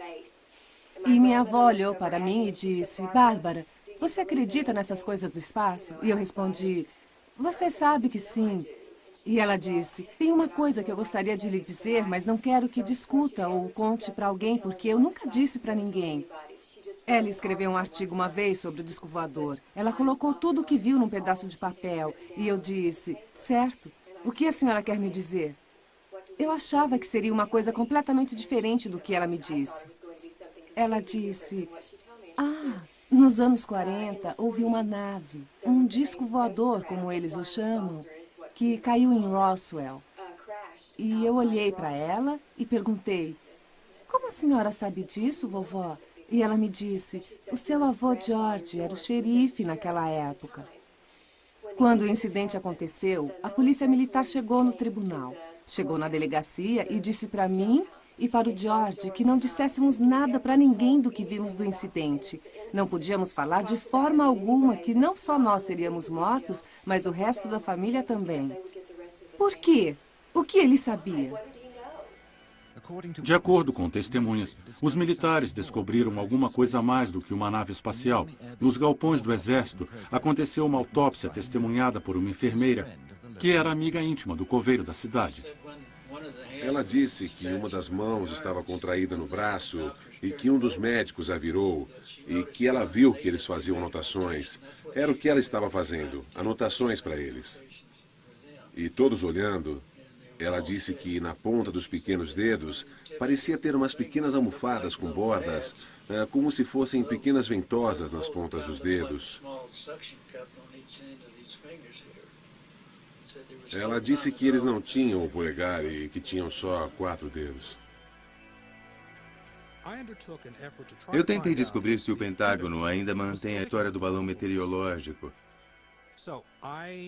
E minha avó olhou para mim e disse, Bárbara, você acredita nessas coisas do espaço? E eu respondi, você sabe que sim. E ela disse, tem uma coisa que eu gostaria de lhe dizer, mas não quero que discuta ou conte para alguém, porque eu nunca disse para ninguém. Ela escreveu um artigo uma vez sobre o disco voador. Ela colocou tudo o que viu num pedaço de papel. E eu disse, certo, o que a senhora quer me dizer? Eu achava que seria uma coisa completamente diferente do que ela me disse. Ela disse, nos anos 40, houve uma nave, um disco voador, como eles o chamam, que caiu em Roswell. E eu olhei para ela e perguntei, como a senhora sabe disso, vovó? E ela me disse, o seu avô George era o xerife naquela época. Quando o incidente aconteceu, a polícia militar chegou no tribunal. Chegou na delegacia e disse para mim e para o George que não disséssemos nada para ninguém do que vimos do incidente. Não podíamos falar de forma alguma que não só nós seríamos mortos, mas o resto da família também. Por quê? O que ele sabia? De acordo com testemunhas, os militares descobriram alguma coisa a mais do que uma nave espacial. Nos galpões do exército, aconteceu uma autópsia testemunhada por uma enfermeira, que era amiga íntima do coveiro da cidade. Ela disse que uma das mãos estava contraída no braço e que um dos médicos a virou e que ela viu que eles faziam anotações. Era o que ela estava fazendo, anotações para eles. E todos olhando, ela disse que na ponta dos pequenos dedos parecia ter umas pequenas almofadas com bordas, como se fossem pequenas ventosas nas pontas dos dedos. Ela disse que eles não tinham o polegar e que tinham só 4 dedos. Eu tentei descobrir se o Pentágono ainda mantém a história do balão meteorológico.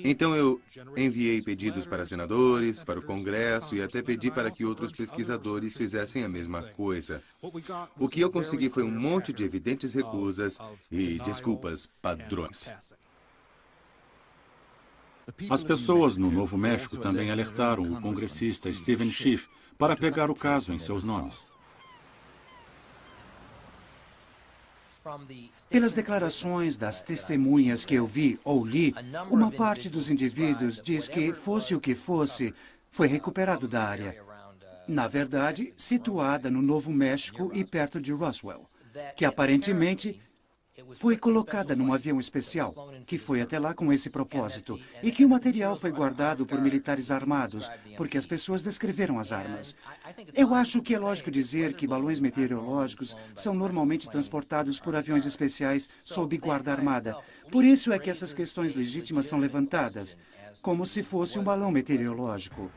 Então eu enviei pedidos para senadores, para o Congresso e até pedi para que outros pesquisadores fizessem a mesma coisa. O que eu consegui foi um monte de evidentes recusas e desculpas padrões. As pessoas no Novo México também alertaram o congressista Steven Schiff para pegar o caso em seus nomes. Pelas declarações das testemunhas que eu vi ou li, uma parte dos indivíduos diz que, fosse o que fosse, foi recuperado da área. Na verdade, situada no Novo México e perto de Roswell, que aparentemente foi colocada num avião especial, que foi até lá com esse propósito, e que o material foi guardado por militares armados, porque as pessoas descreveram as armas. Eu acho que é lógico dizer que balões meteorológicos são normalmente transportados por aviões especiais sob guarda armada. Por isso é que essas questões legítimas são levantadas, como se fosse um balão meteorológico.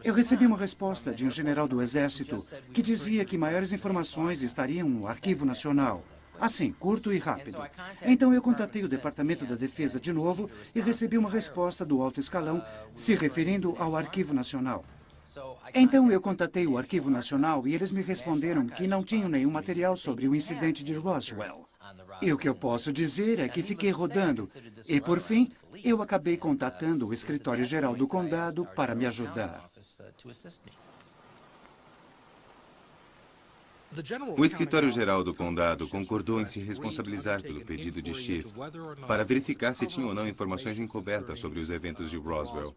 Eu recebi uma resposta de um general do Exército que dizia que maiores informações estariam no Arquivo Nacional. Assim, curto e rápido. Então eu contatei o Departamento da Defesa de novo e recebi uma resposta do alto escalão se referindo ao Arquivo Nacional. Então eu contatei o Arquivo Nacional e eles me responderam que não tinham nenhum material sobre o incidente de Roswell. E o que eu posso dizer é que fiquei rodando. E, por fim, eu acabei contatando o Escritório-Geral do Condado para me ajudar. O Escritório-Geral do Condado concordou em se responsabilizar pelo pedido de Schiff para verificar se tinha ou não informações encobertas sobre os eventos de Roswell.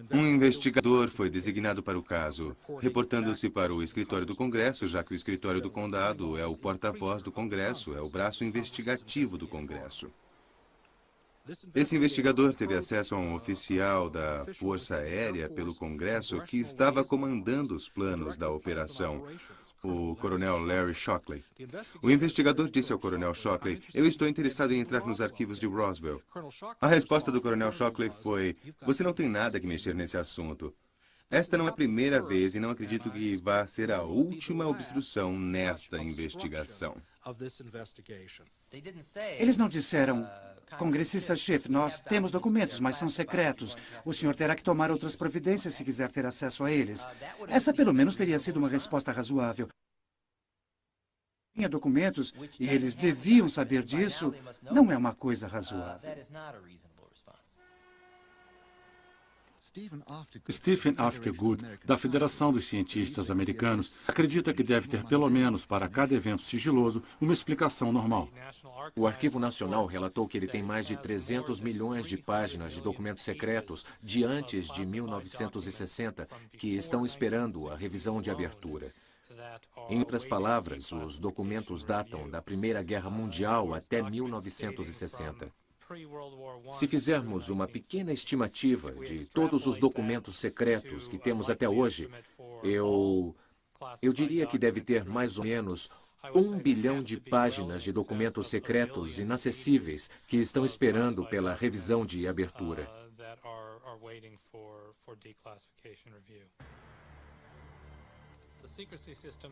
Um investigador foi designado para o caso, reportando-se para o escritório do Congresso, já que o escritório do Condado é o porta-voz do Congresso, é o braço investigativo do Congresso. Esse investigador teve acesso a um oficial da Força Aérea pelo Congresso que estava comandando os planos da operação, o coronel Larry Shockley. O investigador disse ao coronel Shockley: "Eu estou interessado em entrar nos arquivos de Roswell." A resposta do coronel Shockley foi: "Você não tem nada que mexer nesse assunto. Esta não é a primeira vez e não acredito que vá ser a última obstrução nesta investigação." Eles não disseram: "Congressista Schiff, nós temos documentos, mas são secretos. O senhor terá que tomar outras providências se quiser ter acesso a eles." Essa, pelo menos, teria sido uma resposta razoável. Tinha documentos e eles deviam saber disso. Não é uma coisa razoável. Stephen Aftergood, da Federação dos Cientistas Americanos, acredita que deve ter pelo menos para cada evento sigiloso uma explicação normal. O Arquivo Nacional relatou que ele tem mais de 300 milhões de páginas de documentos secretos de antes de 1960 que estão esperando a revisão de abertura. Em outras palavras, os documentos datam da Primeira Guerra Mundial até 1960. Se fizermos uma pequena estimativa de todos os documentos secretos que temos até hoje, eu diria que deve ter mais ou menos 1 bilhão de páginas de documentos secretos inacessíveis que estão esperando pela revisão de abertura.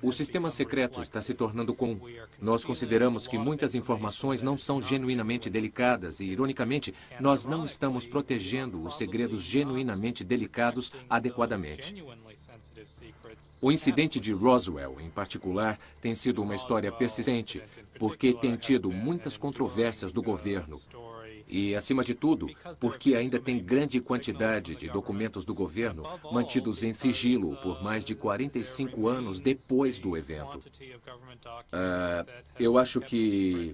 O sistema secreto está se tornando comum. Nós consideramos que muitas informações não são genuinamente delicadas e, ironicamente, nós não estamos protegendo os segredos genuinamente delicados adequadamente. O incidente de Roswell, em particular, tem sido uma história persistente, porque tem tido muitas controvérsias do governo. E, acima de tudo, porque ainda tem grande quantidade de documentos do governo mantidos em sigilo por mais de 45 anos depois do evento. Eu acho que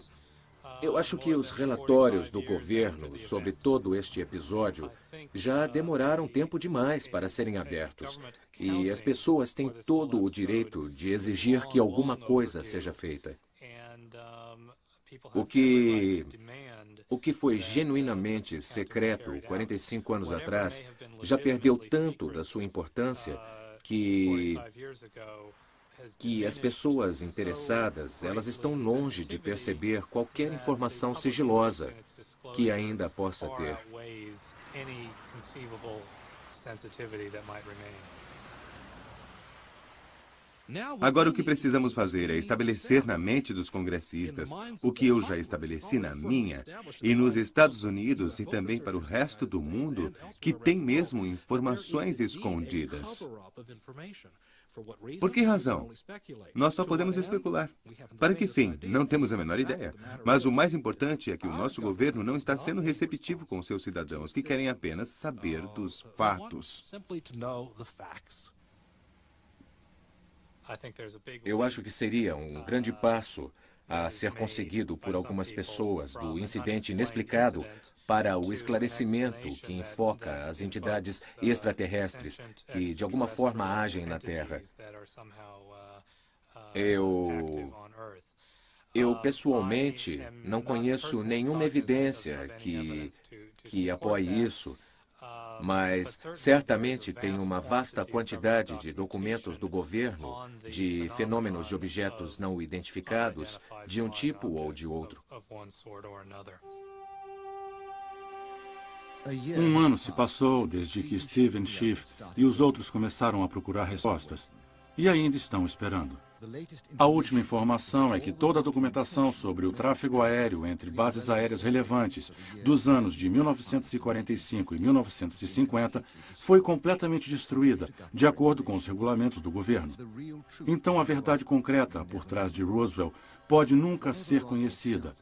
os relatórios do governo sobre todo este episódio já demoraram tempo demais para serem abertos. E as pessoas têm todo o direito de exigir que alguma coisa seja feita. O que foi genuinamente secreto 45 anos atrás já perdeu tanto da sua importância que as pessoas interessadas, elas estão longe de perceber qualquer informação sigilosa que ainda possa ter. Agora, o que precisamos fazer é estabelecer na mente dos congressistas o que eu já estabeleci na minha, e nos Estados Unidos e também para o resto do mundo, que tem mesmo informações escondidas. Por que razão? Nós só podemos especular. Para que fim? Não temos a menor ideia. Mas o mais importante é que o nosso governo não está sendo receptivo com seus cidadãos, que querem apenas saber dos fatos. Eu acho que seria um grande passo a ser conseguido por algumas pessoas do incidente inexplicado para o esclarecimento que enfoca as entidades extraterrestres que, de alguma forma, agem na Terra. Eu pessoalmente, não conheço nenhuma evidência que apoie isso, mas certamente tem uma vasta quantidade de documentos do governo de fenômenos de objetos não identificados de um tipo ou de outro. Um ano se passou desde que Steven Schiff e os outros começaram a procurar respostas, e ainda estão esperando. A última informação é que toda a documentação sobre o tráfego aéreo entre bases aéreas relevantes dos anos de 1945 e 1950 foi completamente destruída, de acordo com os regulamentos do governo. Então, a verdade concreta por trás de Roswell pode nunca ser conhecida.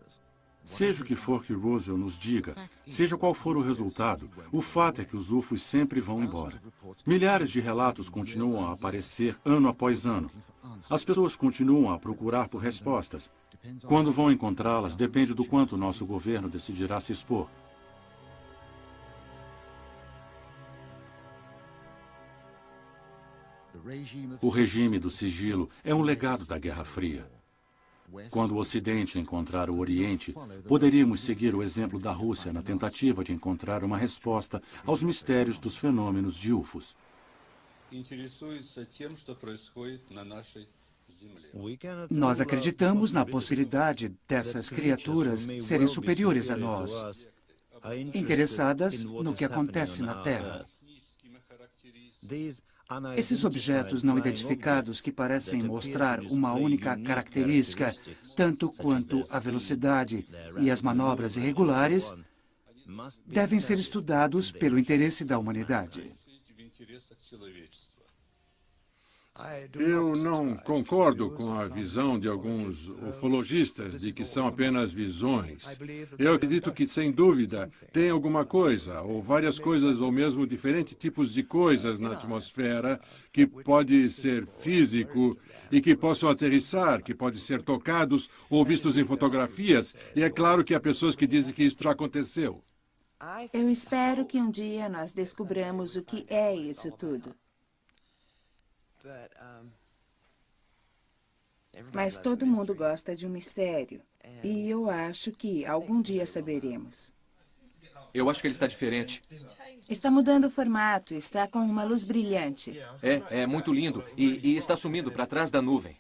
Seja o que for que Roswell nos diga, seja qual for o resultado, o fato é que os UFOs sempre vão embora. Milhares de relatos continuam a aparecer ano após ano. As pessoas continuam a procurar por respostas. Quando vão encontrá-las, depende do quanto o nosso governo decidirá se expor. O regime do sigilo é um legado da Guerra Fria. Quando o Ocidente encontrar o Oriente, poderíamos seguir o exemplo da Rússia na tentativa de encontrar uma resposta aos mistérios dos fenômenos de UFOs. Nós acreditamos na possibilidade dessas criaturas serem superiores a nós, interessadas no que acontece na Terra. Esses objetos não identificados que parecem mostrar uma única característica, tanto quanto a velocidade e as manobras irregulares, devem ser estudados pelo interesse da humanidade. Eu não concordo com a visão de alguns ufologistas de que são apenas visões. Eu acredito que, sem dúvida, tem alguma coisa, ou várias coisas, ou mesmo diferentes tipos de coisas na atmosfera que pode ser físico e que possam aterrissar, que podem ser tocados ou vistos em fotografias. E é claro que há pessoas que dizem que isso já aconteceu. Eu espero que um dia nós descubramos o que é isso tudo. Mas todo mundo gosta de um mistério. E eu acho que algum dia saberemos. Eu acho que ele está diferente. Está mudando o formato, está com uma luz brilhante. É muito lindo. E está sumindo para trás da nuvem.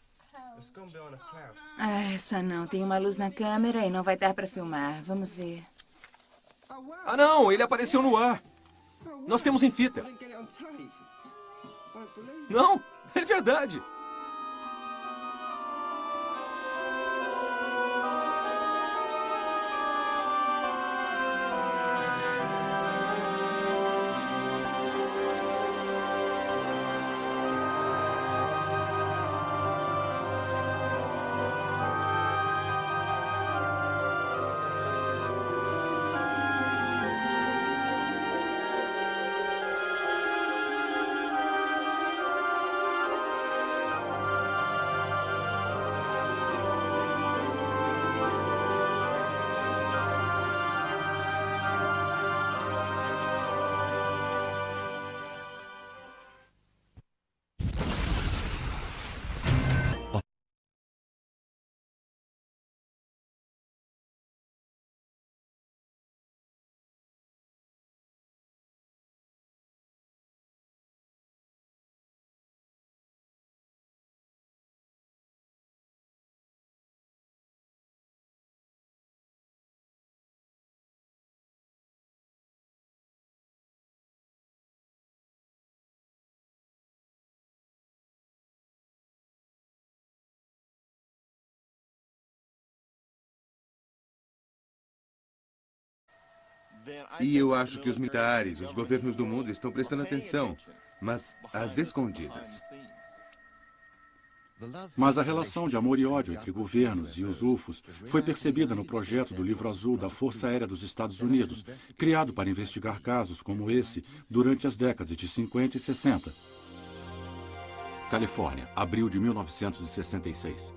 Ah, essa não. Tem uma luz na câmera e não vai dar para filmar. Vamos ver. Ah, não! Ele apareceu no ar. Nós temos em fita. Não! É verdade! E eu acho que os militares, os governos do mundo estão prestando atenção, mas às escondidas. Mas a relação de amor e ódio entre governos e os UFOs foi percebida no projeto do Livro Azul da Força Aérea dos Estados Unidos, criado para investigar casos como esse durante as décadas de 50 e 60. Califórnia, abril de 1966.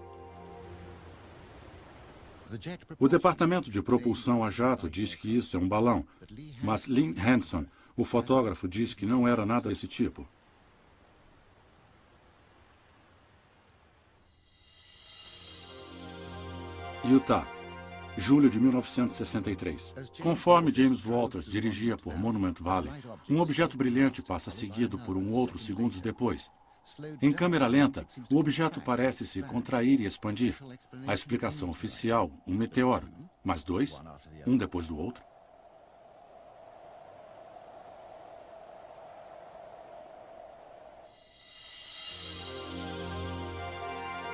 O Departamento de Propulsão a Jato diz que isso é um balão, mas Lynn Hanson, o fotógrafo, diz que não era nada desse tipo. Utah, julho de 1963. Conforme James Walters dirigia por Monument Valley, um objeto brilhante passa seguido por um outro segundos depois. Em câmera lenta, o objeto parece se contrair e expandir. A explicação oficial, um meteoro, mas dois, um depois do outro.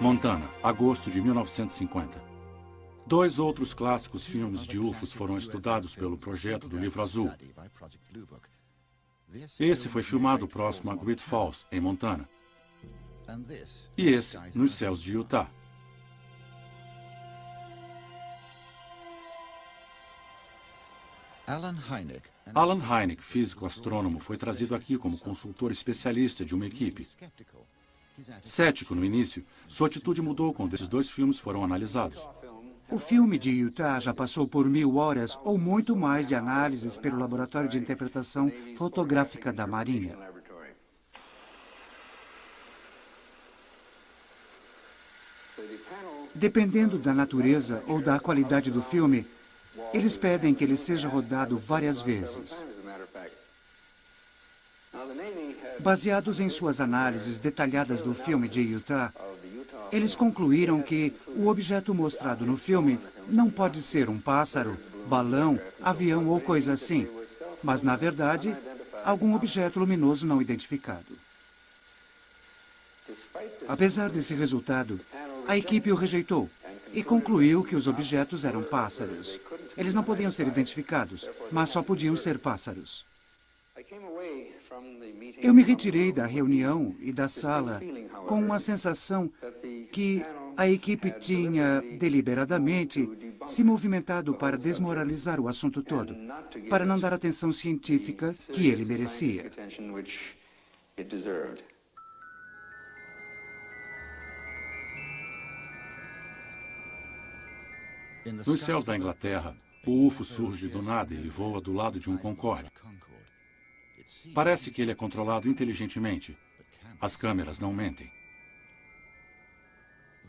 Montana, agosto de 1950. 2 outros clássicos filmes de UFOs foram estudados pelo projeto do Livro Azul. Esse foi filmado próximo a Great Falls, em Montana. E esse, nos céus de Utah. Alan Hynek, físico astrônomo, foi trazido aqui como consultor especialista de uma equipe. Cético no início, sua atitude mudou quando esses 2 filmes foram analisados. O filme de Utah já passou por 1000 horas ou muito mais de análises pelo Laboratório de Interpretação Fotográfica da Marinha. Dependendo da natureza ou da qualidade do filme, eles pedem que ele seja rodado várias vezes. Baseados em suas análises detalhadas do filme de Utah, eles concluíram que o objeto mostrado no filme não pode ser um pássaro, balão, avião ou coisa assim, mas, na verdade, algum objeto luminoso não identificado. Apesar desse resultado, a equipe o rejeitou e concluiu que os objetos eram pássaros. Eles não podiam ser identificados, mas só podiam ser pássaros. Eu me retirei da reunião e da sala com uma sensação que a equipe tinha, deliberadamente, se movimentado para desmoralizar o assunto todo, para não dar a atenção científica que ele merecia. Nos céus da Inglaterra, o UFO surge do nada e voa do lado de um Concorde. Parece que ele é controlado inteligentemente. As câmeras não mentem.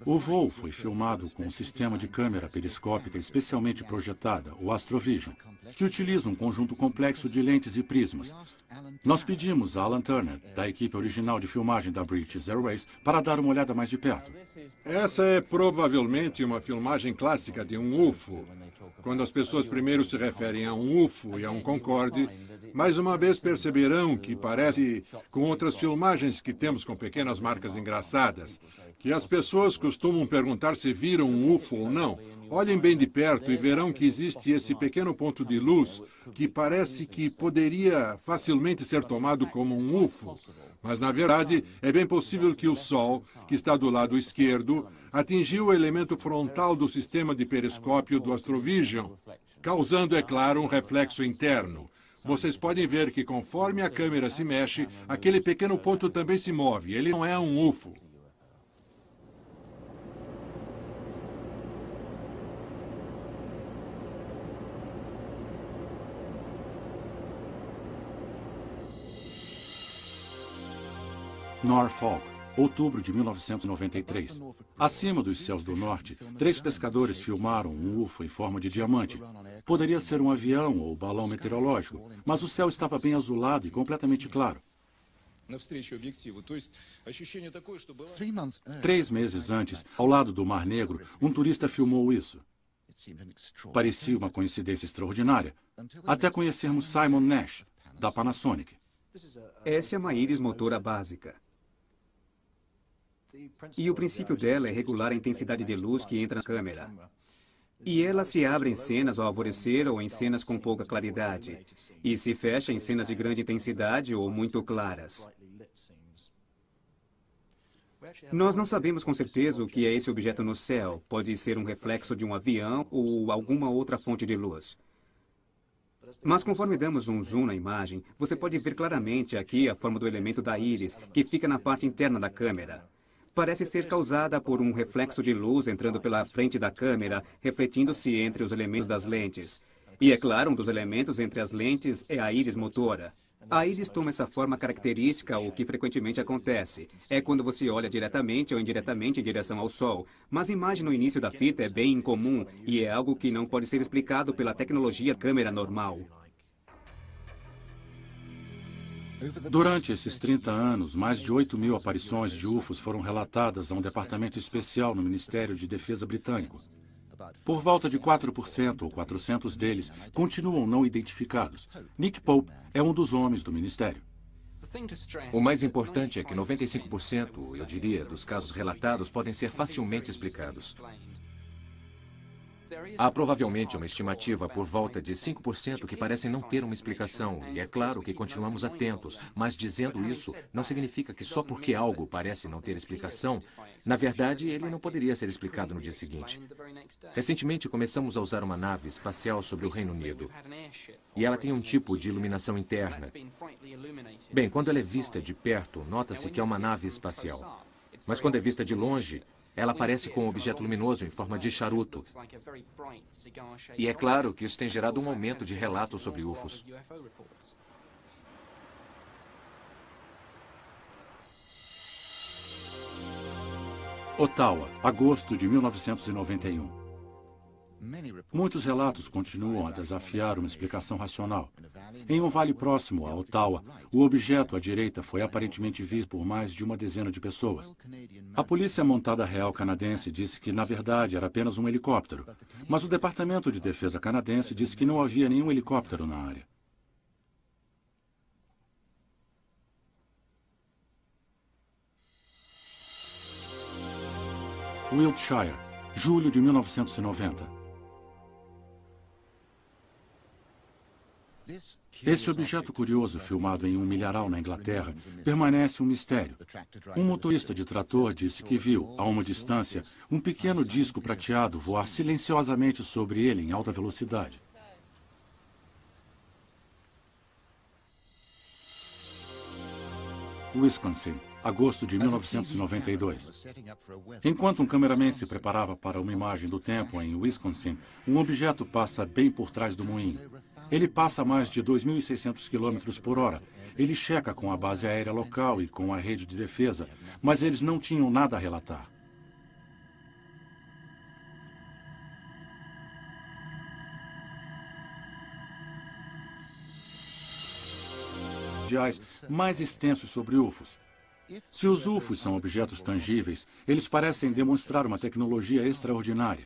O voo foi filmado com um sistema de câmera periscópica especialmente projetada, o Astrovision, que utiliza um conjunto complexo de lentes e prismas. Nós pedimos a Alan Turner, da equipe original de filmagem da British Airways, para dar uma olhada mais de perto. Essa é provavelmente uma filmagem clássica de um UFO. Quando as pessoas primeiro se referem a um UFO e a um Concorde, mais uma vez perceberão que parece com outras filmagens que temos com pequenas marcas engraçadas, que as pessoas costumam perguntar se viram um UFO ou não. Olhem bem de perto e verão que existe esse pequeno ponto de luz que parece que poderia facilmente ser tomado como um UFO. Mas, na verdade, é bem possível que o Sol, que está do lado esquerdo, atingiu o elemento frontal do sistema de periscópio do Astrovision, causando, é claro, um reflexo interno. Vocês podem ver que, conforme a câmera se mexe, aquele pequeno ponto também se move. Ele não é um UFO. Norfolk, outubro de 1993. Acima dos céus do norte, 3 pescadores filmaram um UFO em forma de diamante. Poderia ser um avião ou balão meteorológico, mas o céu estava bem azulado e completamente claro. 3 meses antes, ao lado do Mar Negro, um turista filmou isso. Parecia uma coincidência extraordinária, até conhecermos Simon Nash, da Panasonic. Essa é uma íris motora básica. E o princípio dela é regular a intensidade de luz que entra na câmera. E ela se abre em cenas ao alvorecer ou em cenas com pouca claridade. E se fecha em cenas de grande intensidade ou muito claras. Nós não sabemos com certeza o que é esse objeto no céu. Pode ser um reflexo de um avião ou alguma outra fonte de luz. Mas conforme damos um zoom na imagem, você pode ver claramente aqui a forma do elemento da íris, que fica na parte interna da câmera. Parece ser causada por um reflexo de luz entrando pela frente da câmera, refletindo-se entre os elementos das lentes. E é claro, um dos elementos entre as lentes é a íris motora. A íris toma essa forma característica, o que frequentemente acontece. É quando você olha diretamente ou indiretamente em direção ao Sol. Mas a imagem no início da fita é bem incomum e é algo que não pode ser explicado pela tecnologia câmera normal. Durante esses 30 anos, mais de 8.000 aparições de UFOs foram relatadas a um departamento especial no Ministério de Defesa britânico. Por volta de 4% ou 400 deles continuam não identificados. Nick Pope é um dos homens do Ministério. O mais importante é que 95%, eu diria, dos casos relatados podem ser facilmente explicados. Há provavelmente uma estimativa por volta de 5% que parecem não ter uma explicação, e é claro que continuamos atentos, mas dizendo isso não significa que só porque algo parece não ter explicação, na verdade ele não poderia ser explicado no dia seguinte. Recentemente começamos a usar uma nave espacial sobre o Reino Unido, e ela tem um tipo de iluminação interna. Bem, quando ela é vista de perto, nota-se que é uma nave espacial, mas quando é vista de longe, ela aparece com um objeto luminoso em forma de charuto. E é claro que isso tem gerado um aumento de relatos sobre UFOs. Ottawa, agosto de 1991. Muitos relatos continuam a desafiar uma explicação racional. Em um vale próximo a Ottawa, o objeto à direita foi aparentemente visto por mais de uma dezena de pessoas. A Polícia Montada Real canadense disse que, na verdade, era apenas um helicóptero, mas o Departamento de Defesa canadense disse que não havia nenhum helicóptero na área. Wiltshire, julho de 1990. Esse objeto curioso, filmado em um milharal na Inglaterra, permanece um mistério. Um motorista de trator disse que viu, a uma distância, um pequeno disco prateado voar silenciosamente sobre ele em alta velocidade. Wisconsin, agosto de 1992. Enquanto um cameraman se preparava para uma imagem do tempo em Wisconsin, um objeto passa bem por trás do moinho. Ele passa a mais de 2.600 km por hora. Ele checa com a base aérea local e com a rede de defesa, mas eles não tinham nada a relatar. Mais extensos sobre UFOs. Se os UFOs são objetos tangíveis, eles parecem demonstrar uma tecnologia extraordinária.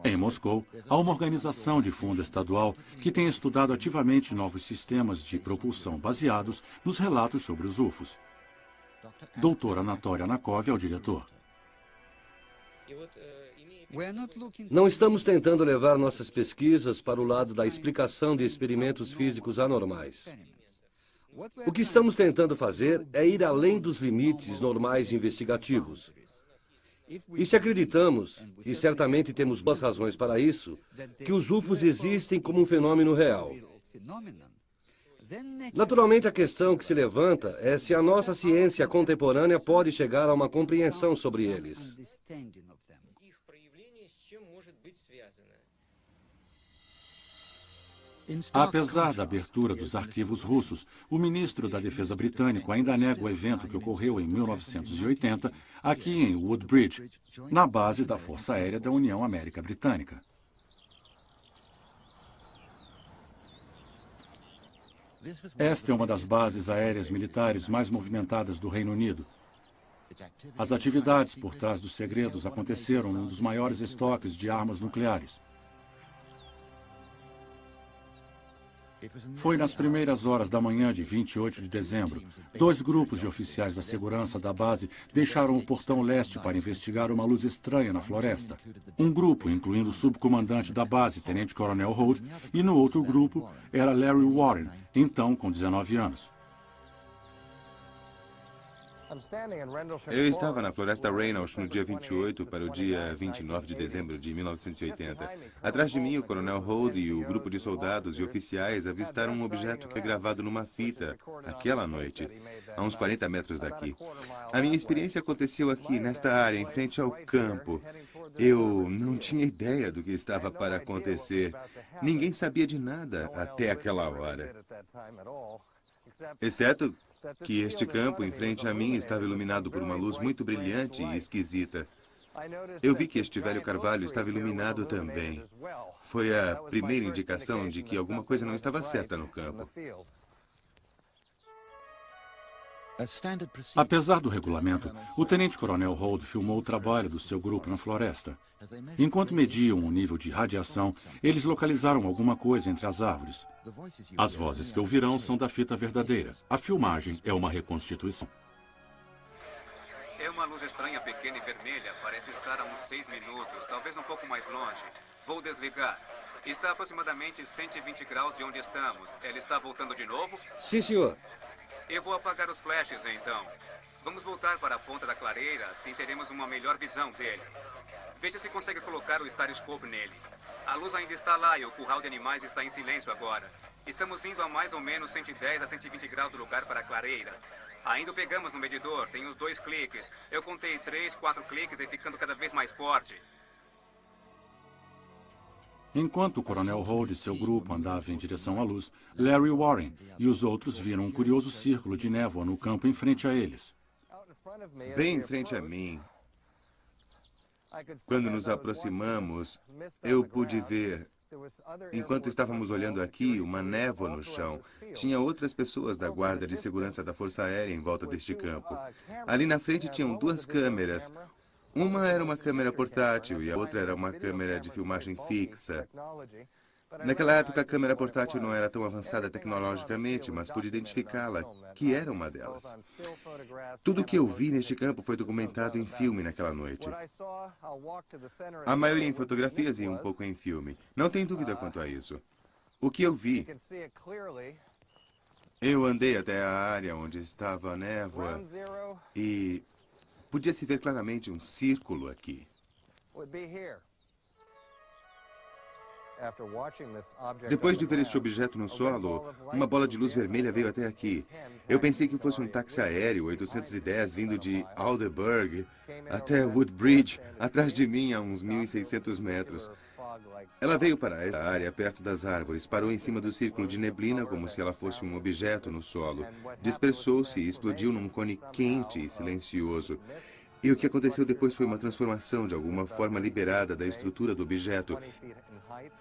Em Moscou, há uma organização de fundo estadual que tem estudado ativamente novos sistemas de propulsão baseados nos relatos sobre os UFOs. Dr. Anatoly Anakov é o diretor. Não estamos tentando levar nossas pesquisas para o lado da explicação de experimentos físicos anormais. O que estamos tentando fazer é ir além dos limites normais investigativos. E se acreditamos, e certamente temos boas razões para isso, que os UFOs existem como um fenômeno real. Naturalmente, a questão que se levanta é se a nossa ciência contemporânea pode chegar a uma compreensão sobre eles. Apesar da abertura dos arquivos russos, o ministro da Defesa britânico ainda nega o evento que ocorreu em 1980, aqui em Woodbridge, na base da Força Aérea da União América Britânica. Esta é uma das bases aéreas militares mais movimentadas do Reino Unido. As atividades por trás dos segredos aconteceram num dos maiores estoques de armas nucleares. Foi nas primeiras horas da manhã de 28 de dezembro. 2 grupos de oficiais da segurança da base deixaram o portão leste para investigar uma luz estranha na floresta. Um grupo, incluindo o subcomandante da base, Tenente Coronel Holt, e no outro grupo era Larry Warren, então com 19 anos. Eu estava na floresta Reynolds no dia 28 para o dia 29 de dezembro de 1980. Atrás de mim, o coronel Holt e o grupo de soldados e oficiais avistaram um objeto que é gravado numa fita aquela noite, a uns 40 metros daqui. A minha experiência aconteceu aqui, nesta área, em frente ao campo. Eu não tinha ideia do que estava para acontecer. Ninguém sabia de nada até aquela hora. Exceto que este campo em frente a mim estava iluminado por uma luz muito brilhante e esquisita. Eu vi que este velho carvalho estava iluminado também. Foi a primeira indicação de que alguma coisa não estava certa no campo. Apesar do regulamento, o tenente-coronel Holt filmou o trabalho do seu grupo na floresta. Enquanto mediam o nível de radiação, eles localizaram alguma coisa entre as árvores. As vozes que ouvirão são da fita verdadeira. A filmagem é uma reconstituição. É uma luz estranha, pequena e vermelha. Parece estar a uns 6 minutos, talvez um pouco mais longe. Vou desligar. Está a aproximadamente 120 graus de onde estamos. Ela está voltando de novo? Sim, senhor. Eu vou apagar os flashes, então. Vamos voltar para a ponta da clareira, assim teremos uma melhor visão dele. Veja se consegue colocar o Stereoscope nele. A luz ainda está lá e o curral de animais está em silêncio agora. Estamos indo a mais ou menos 110 a 120 graus do lugar para a clareira. Ainda o pegamos no medidor, tem os 2 cliques. Eu contei 3, 4 cliques e ficando cada vez mais forte. Enquanto o coronel Holt e seu grupo andavam em direção à luz, Larry Warren e os outros viram um curioso círculo de névoa no campo em frente a eles. Bem em frente a mim, quando nos aproximamos, eu pude ver, enquanto estávamos olhando aqui, uma névoa no chão. Tinha outras pessoas da guarda de segurança da Força Aérea em volta deste campo. Ali na frente tinham 2 câmeras. Uma era uma câmera portátil e a outra era uma câmera de filmagem fixa. Naquela época, a câmera portátil não era tão avançada tecnologicamente, mas pude identificá-la, que era uma delas. Tudo o que eu vi neste campo foi documentado em filme naquela noite. A maioria em fotografias e um pouco em filme. Não tem dúvida quanto a isso. O que eu vi... Eu andei até a área onde estava a névoa e podia-se ver claramente um círculo aqui. Depois de ver este objeto no solo, uma bola de luz vermelha veio até aqui. Eu pensei que fosse um táxi aéreo 810 vindo de Aldeburgh até Woodbridge, atrás de mim a uns 1.600 metros. Ela veio para esta área perto das árvores, parou em cima do círculo de neblina como se ela fosse um objeto no solo. Dispersou-se e explodiu num cone quente e silencioso. E o que aconteceu depois foi uma transformação de alguma forma liberada da estrutura do objeto.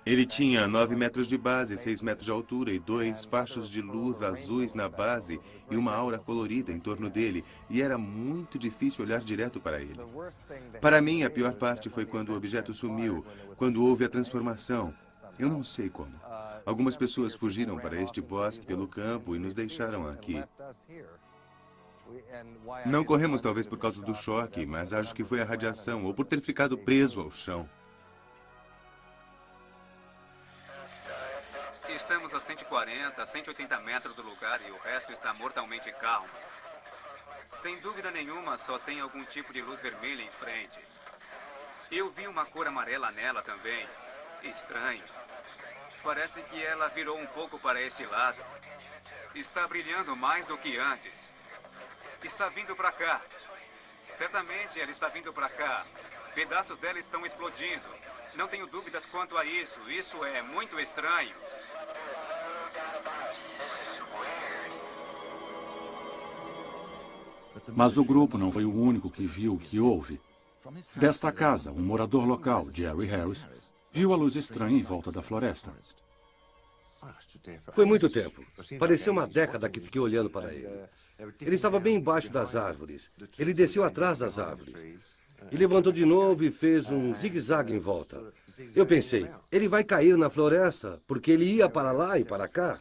Ele tinha 9 metros de base, 6 metros de altura e 2 fachos de luz azuis na base e uma aura colorida em torno dele. E era muito difícil olhar direto para ele. Para mim, a pior parte foi quando o objeto sumiu, quando houve a transformação. Eu não sei como. Algumas pessoas fugiram para este bosque pelo campo e nos deixaram aqui. Não corremos talvez por causa do choque, mas acho que foi a radiação ou por ter ficado preso ao chão. Estamos a 140, 180 metros do lugar e o resto está mortalmente calmo. Sem dúvida nenhuma, só tem algum tipo de luz vermelha em frente. Eu vi uma cor amarela nela também. Estranho. Parece que ela virou um pouco para este lado. Está brilhando mais do que antes. Está vindo para cá. Certamente ela está vindo para cá. Pedaços dela estão explodindo. Não tenho dúvidas quanto a isso. Isso é muito estranho. Mas o grupo não foi o único que viu o que houve. Desta casa, um morador local, Jerry Harris, viu a luz estranha em volta da floresta. Foi muito tempo. Pareceu uma década que fiquei olhando para ele. Ele estava bem embaixo das árvores. Ele desceu atrás das árvores. E levantou de novo e fez um zigue-zague em volta. Eu pensei, ele vai cair na floresta, porque ele ia para lá e para cá.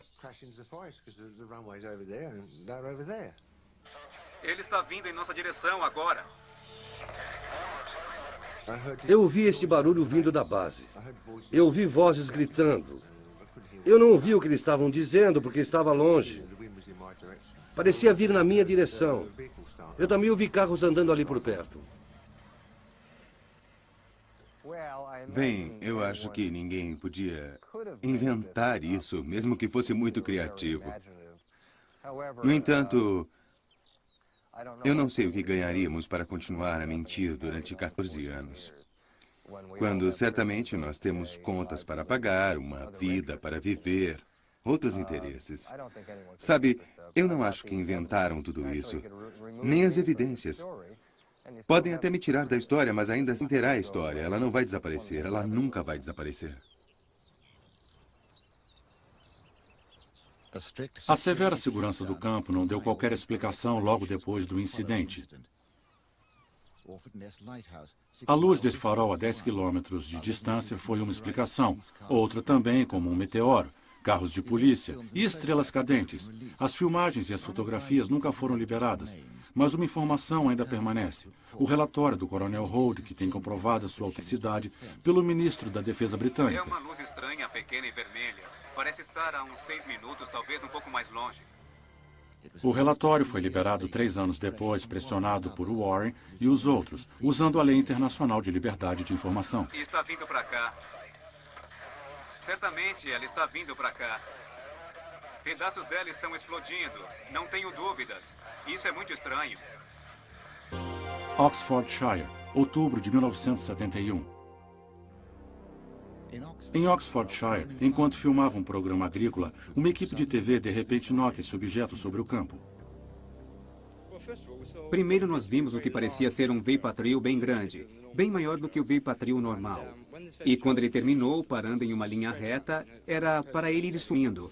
Ele está vindo em nossa direção agora. Eu ouvi este barulho vindo da base. Eu ouvi vozes gritando. Eu não ouvi o que eles estavam dizendo porque estava longe. Parecia vir na minha direção. Eu também ouvi carros andando ali por perto. Bem, eu acho que ninguém podia inventar isso, mesmo que fosse muito criativo. No entanto, eu não sei o que ganharíamos para continuar a mentir durante 14 anos. Quando certamente nós temos contas para pagar, uma vida para viver, outros interesses. Sabe, eu não acho que inventaram tudo isso, nem as evidências. Podem até me tirar da história, mas ainda assim terá a história. Ela não vai desaparecer, ela nunca vai desaparecer. A severa segurança do campo não deu qualquer explicação logo depois do incidente. A luz desse farol a 10 quilômetros de distância foi uma explicação. Outra também, como um meteoro, carros de polícia e estrelas cadentes. As filmagens e as fotografias nunca foram liberadas, mas uma informação ainda permanece. O relatório do Coronel Holt, que tem comprovado a sua autenticidade pelo ministro da Defesa britânica. É uma luz estranha, pequena e vermelha. Parece estar a uns 6 minutos, talvez um pouco mais longe. O relatório foi liberado 3 anos depois, pressionado por Warren e os outros, usando a Lei Internacional de Liberdade de Informação. E está vindo para cá. Certamente ela está vindo para cá. Pedaços dela estão explodindo. Não tenho dúvidas. Isso é muito estranho. Oxfordshire, outubro de 1971. Em Oxfordshire, enquanto filmava um programa agrícola, uma equipe de TV de repente nota esse objeto sobre o campo. Primeiro nós vimos o que parecia ser um Veipatril bem grande, bem maior do que o Veipatril normal. E quando ele terminou, parando em uma linha reta, era para ele ir sumindo.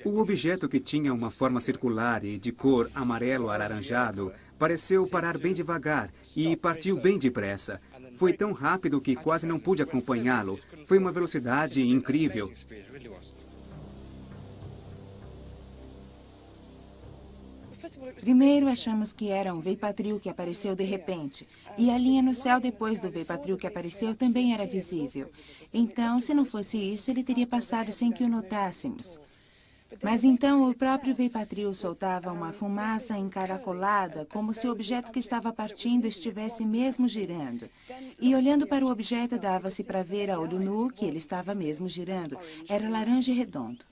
O objeto, que tinha uma forma circular e de cor amarelo alaranjado, pareceu parar bem devagar e partiu bem depressa. Foi tão rápido que quase não pude acompanhá-lo. Foi uma velocidade incrível. Primeiro achamos que era um Veipatril que apareceu de repente. E a linha no céu depois do Veipatril que apareceu também era visível. Então, se não fosse isso, ele teria passado sem que o notássemos. Mas então o próprio Veipatril soltava uma fumaça encaracolada, como se o objeto que estava partindo estivesse mesmo girando. E olhando para o objeto, dava-se para ver a olho nu que ele estava mesmo girando. Era laranja e redondo.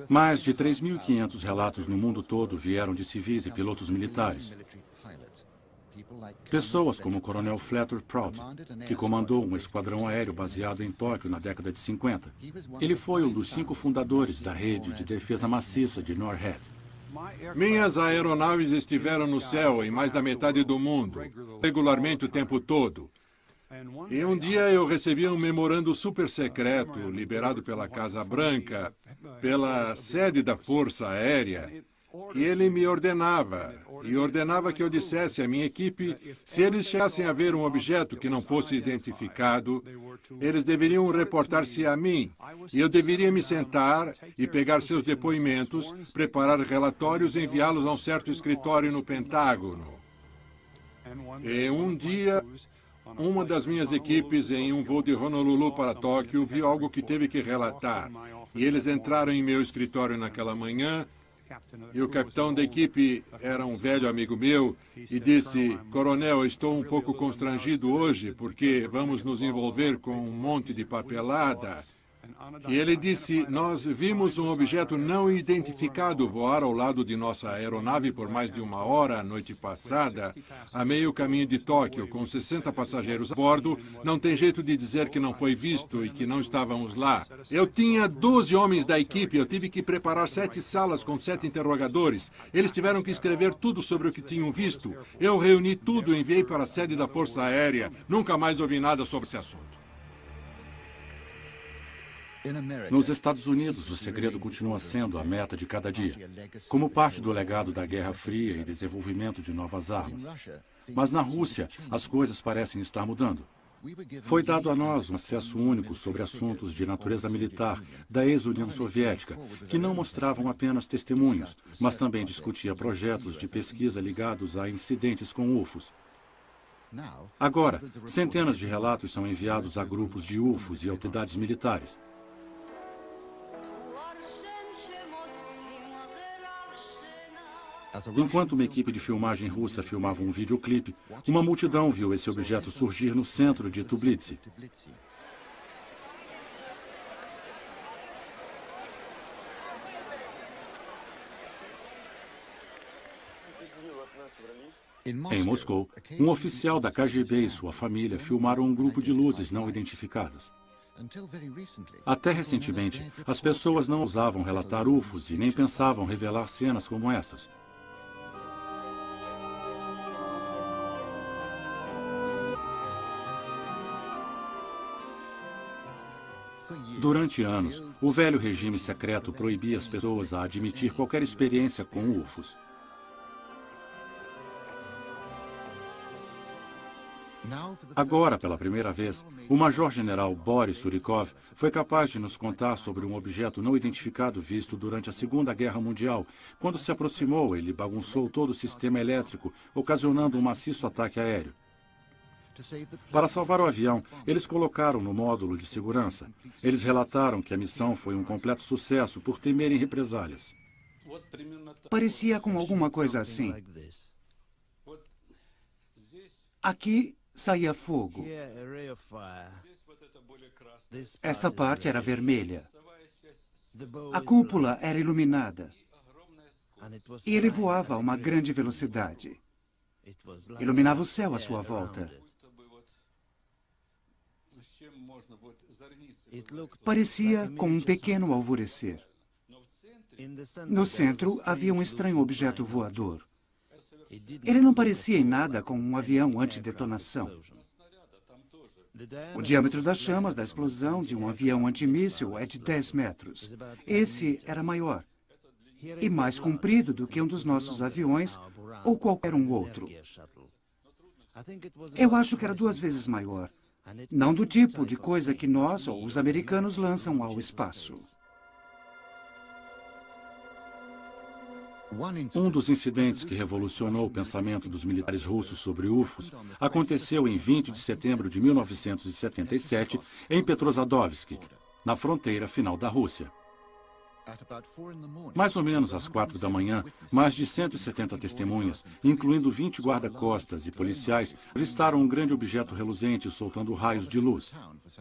Mais de 3.500 relatos no mundo todo vieram de civis e pilotos militares. Pessoas como o Coronel Fletcher Prout, que comandou um esquadrão aéreo baseado em Tóquio na década de 50. Ele foi um dos 5 fundadores da rede de defesa maciça de NORAD. Minhas aeronaves estiveram no céu em mais da metade do mundo, regularmente o tempo todo. E um dia eu recebi um memorando super secreto, liberado pela Casa Branca, pela sede da Força Aérea, e ele me ordenava que eu dissesse à minha equipe, se eles chegassem a ver um objeto que não fosse identificado, eles deveriam reportar-se a mim, e eu deveria me sentar e pegar seus depoimentos, preparar relatórios e enviá-los a um certo escritório no Pentágono. E um dia, uma das minhas equipes, em um voo de Honolulu para Tóquio, viu algo que teve que relatar. E eles entraram em meu escritório naquela manhã, e o capitão da equipe era um velho amigo meu, e disse, Coronel, estou um pouco constrangido hoje, porque vamos nos envolver com um monte de papelada. E ele disse, nós vimos um objeto não identificado voar ao lado de nossa aeronave por mais de 1 hora a noite passada, a meio caminho de Tóquio, com 60 passageiros a bordo. Não tem jeito de dizer que não foi visto e que não estávamos lá. Eu tinha 12 homens da equipe, eu tive que preparar 7 salas com 7 interrogadores. Eles tiveram que escrever tudo sobre o que tinham visto. Eu reuni tudo e enviei para a sede da Força Aérea. Nunca mais ouvi nada sobre esse assunto. Nos Estados Unidos, o segredo continua sendo a meta de cada dia, como parte do legado da Guerra Fria e desenvolvimento de novas armas. Mas na Rússia, as coisas parecem estar mudando. Foi dado a nós um acesso único sobre assuntos de natureza militar da ex-União Soviética, que não mostravam apenas testemunhos, mas também discutia projetos de pesquisa ligados a incidentes com UFOs. Agora, centenas de relatos são enviados a grupos de UFOs e autoridades militares. Enquanto uma equipe de filmagem russa filmava um videoclipe, uma multidão viu esse objeto surgir no centro de Tbilisi. Em Moscou, um oficial da KGB e sua família filmaram um grupo de luzes não identificadas. Até recentemente, as pessoas não ousavam relatar UFOs e nem pensavam revelar cenas como essas. Durante anos, o velho regime secreto proibia as pessoas a admitir qualquer experiência com UFOs. Agora, pela primeira vez, o major-general Boris Surikov foi capaz de nos contar sobre um objeto não identificado visto durante a Segunda Guerra Mundial. Quando se aproximou, ele bagunçou todo o sistema elétrico, ocasionando um maciço ataque aéreo. Para salvar o avião, eles colocaram no módulo de segurança. Eles relataram que a missão foi um completo sucesso por temerem represálias. Parecia com alguma coisa assim. Aqui saía fogo. Essa parte era vermelha. A cúpula era iluminada. E ele voava a uma grande velocidade. Iluminava o céu à sua volta. Parecia com um pequeno alvorecer. No centro havia um estranho objeto voador. Ele não parecia em nada com um avião antidetonação. O diâmetro das chamas da explosão de um avião antimíssil é de 10 metros. Esse era maior e mais comprido do que um dos nossos aviões ou qualquer um outro. Eu acho que era 2 vezes maior. Não do tipo de coisa que nós ou os americanos lançam ao espaço. Um dos incidentes que revolucionou o pensamento dos militares russos sobre UFOs aconteceu em 20 de setembro de 1977 em Petrozavodsk, na fronteira final da Rússia. Mais ou menos às 4 da manhã, mais de 170 testemunhas, incluindo 20 guarda-costas e policiais, avistaram um grande objeto reluzente soltando raios de luz.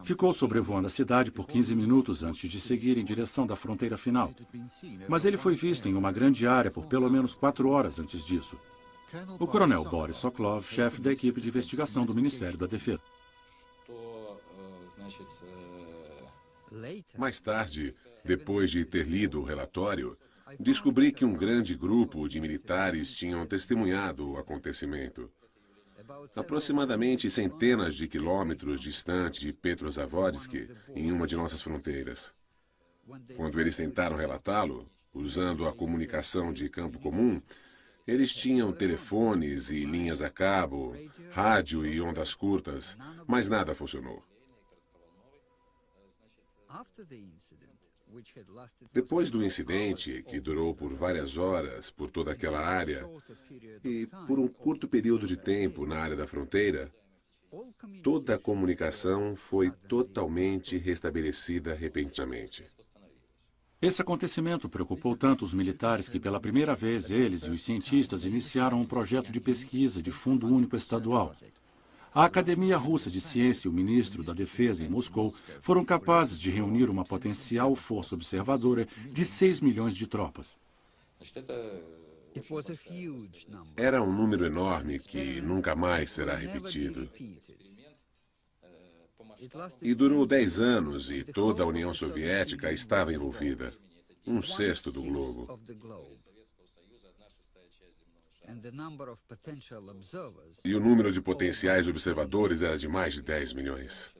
Ficou sobrevoando a cidade por 15 minutos antes de seguir em direção da fronteira final. Mas ele foi visto em uma grande área por pelo menos 4 horas antes disso. O coronel Boris Sokolov, chefe da equipe de investigação do Ministério da Defesa. Mais tarde, depois de ter lido o relatório, descobri que um grande grupo de militares tinham testemunhado o acontecimento. Aproximadamente centenas de quilômetros distante de Petrozavodsk, em uma de nossas fronteiras. Quando eles tentaram relatá-lo, usando a comunicação de campo comum, eles tinham telefones e linhas a cabo, rádio e ondas curtas, mas nada funcionou. Depois do incidente, que durou por várias horas por toda aquela área, e por um curto período de tempo na área da fronteira, toda a comunicação foi totalmente restabelecida repentinamente. Esse acontecimento preocupou tanto os militares que, pela primeira vez, eles e os cientistas iniciaram um projeto de pesquisa de fundo único estadual. A Academia Russa de Ciência e o ministro da Defesa em Moscou foram capazes de reunir uma potencial força observadora de 6 milhões de tropas. Era um número enorme que nunca mais será repetido. E durou 10 anos e toda a União Soviética estava envolvida. 1/6 do globo. E o número de potenciais observadores era de mais de 10 milhões.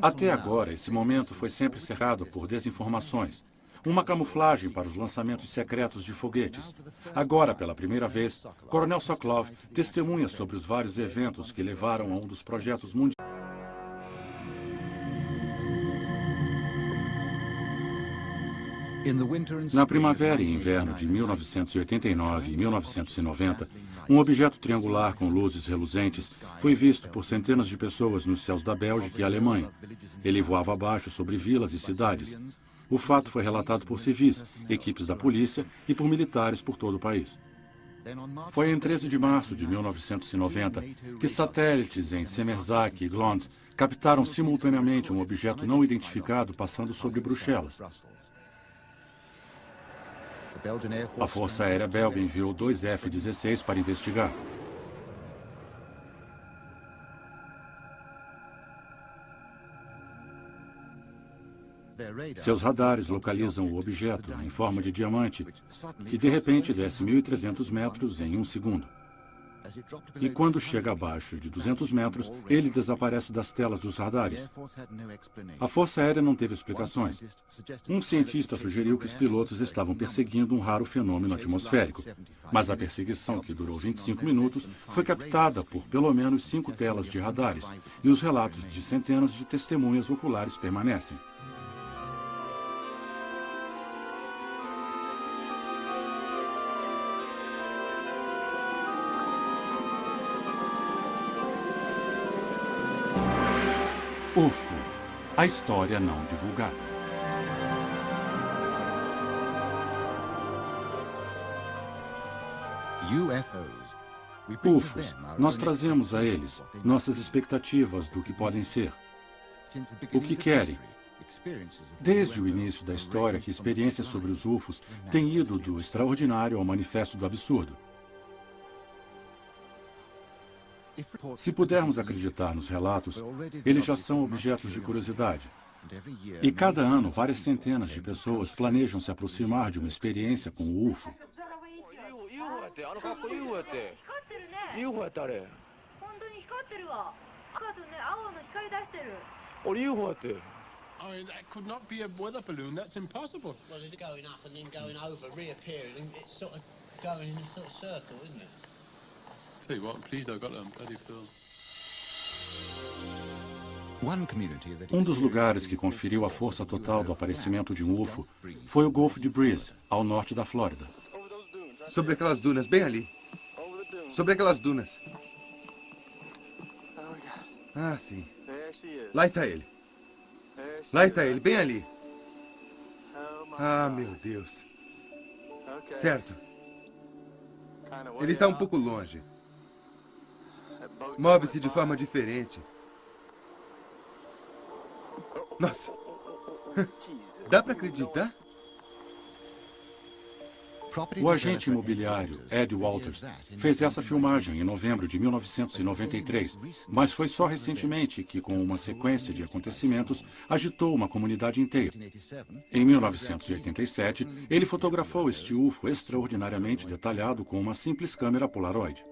Até agora, esse momento foi sempre cercado por desinformações. Uma camuflagem para os lançamentos secretos de foguetes. Agora, pela primeira vez, Coronel Sokolov testemunha sobre os vários eventos que levaram a um dos projetos mundiais. Na primavera e inverno de 1989 e 1990, um objeto triangular com luzes reluzentes foi visto por centenas de pessoas nos céus da Bélgica e Alemanha. Ele voava abaixo sobre vilas e cidades. O fato foi relatado por civis, equipes da polícia e por militares por todo o país. Foi em 13 de março de 1990 que satélites em Semerzak e Glons captaram simultaneamente um objeto não identificado passando sobre Bruxelas. A Força Aérea Belga enviou 2 F-16 para investigar. Seus radares localizam o objeto em forma de diamante, que de repente desce 1.300 metros em 1 segundo. E quando chega abaixo de 200 metros, ele desaparece das telas dos radares. A Força Aérea não teve explicações. Um cientista sugeriu que os pilotos estavam perseguindo um raro fenômeno atmosférico. Mas a perseguição, que durou 25 minutos, foi captada por pelo menos 5 telas de radares, e os relatos de centenas de testemunhas oculares permanecem. UFO, a história não divulgada. UFOs, nós trazemos a eles nossas expectativas do que podem ser, o que querem. Desde o início da história, que experiências sobre os UFOs têm ido do extraordinário ao manifesto do absurdo. Se pudermos acreditar nos relatos, eles já são objetos de curiosidade. E cada ano, várias centenas de pessoas planejam se aproximar de uma experiência com o UFO. Um dos lugares que conferiu a força total do aparecimento de um UFO foi o Golfo de Breeze, ao norte da Flórida. Sobre aquelas dunas, bem ali. Sobre aquelas dunas. Ah, sim. Lá está ele. Lá está ele, bem ali. Ah, meu Deus. Certo. Ele está um pouco longe. Move-se de forma diferente. Nossa. Dá para acreditar? O agente imobiliário Ed Walters fez essa filmagem em novembro de 1993, mas foi só recentemente que, com uma sequência de acontecimentos, agitou uma comunidade inteira. Em 1987, ele fotografou este UFO extraordinariamente detalhado com uma simples câmera Polaroid.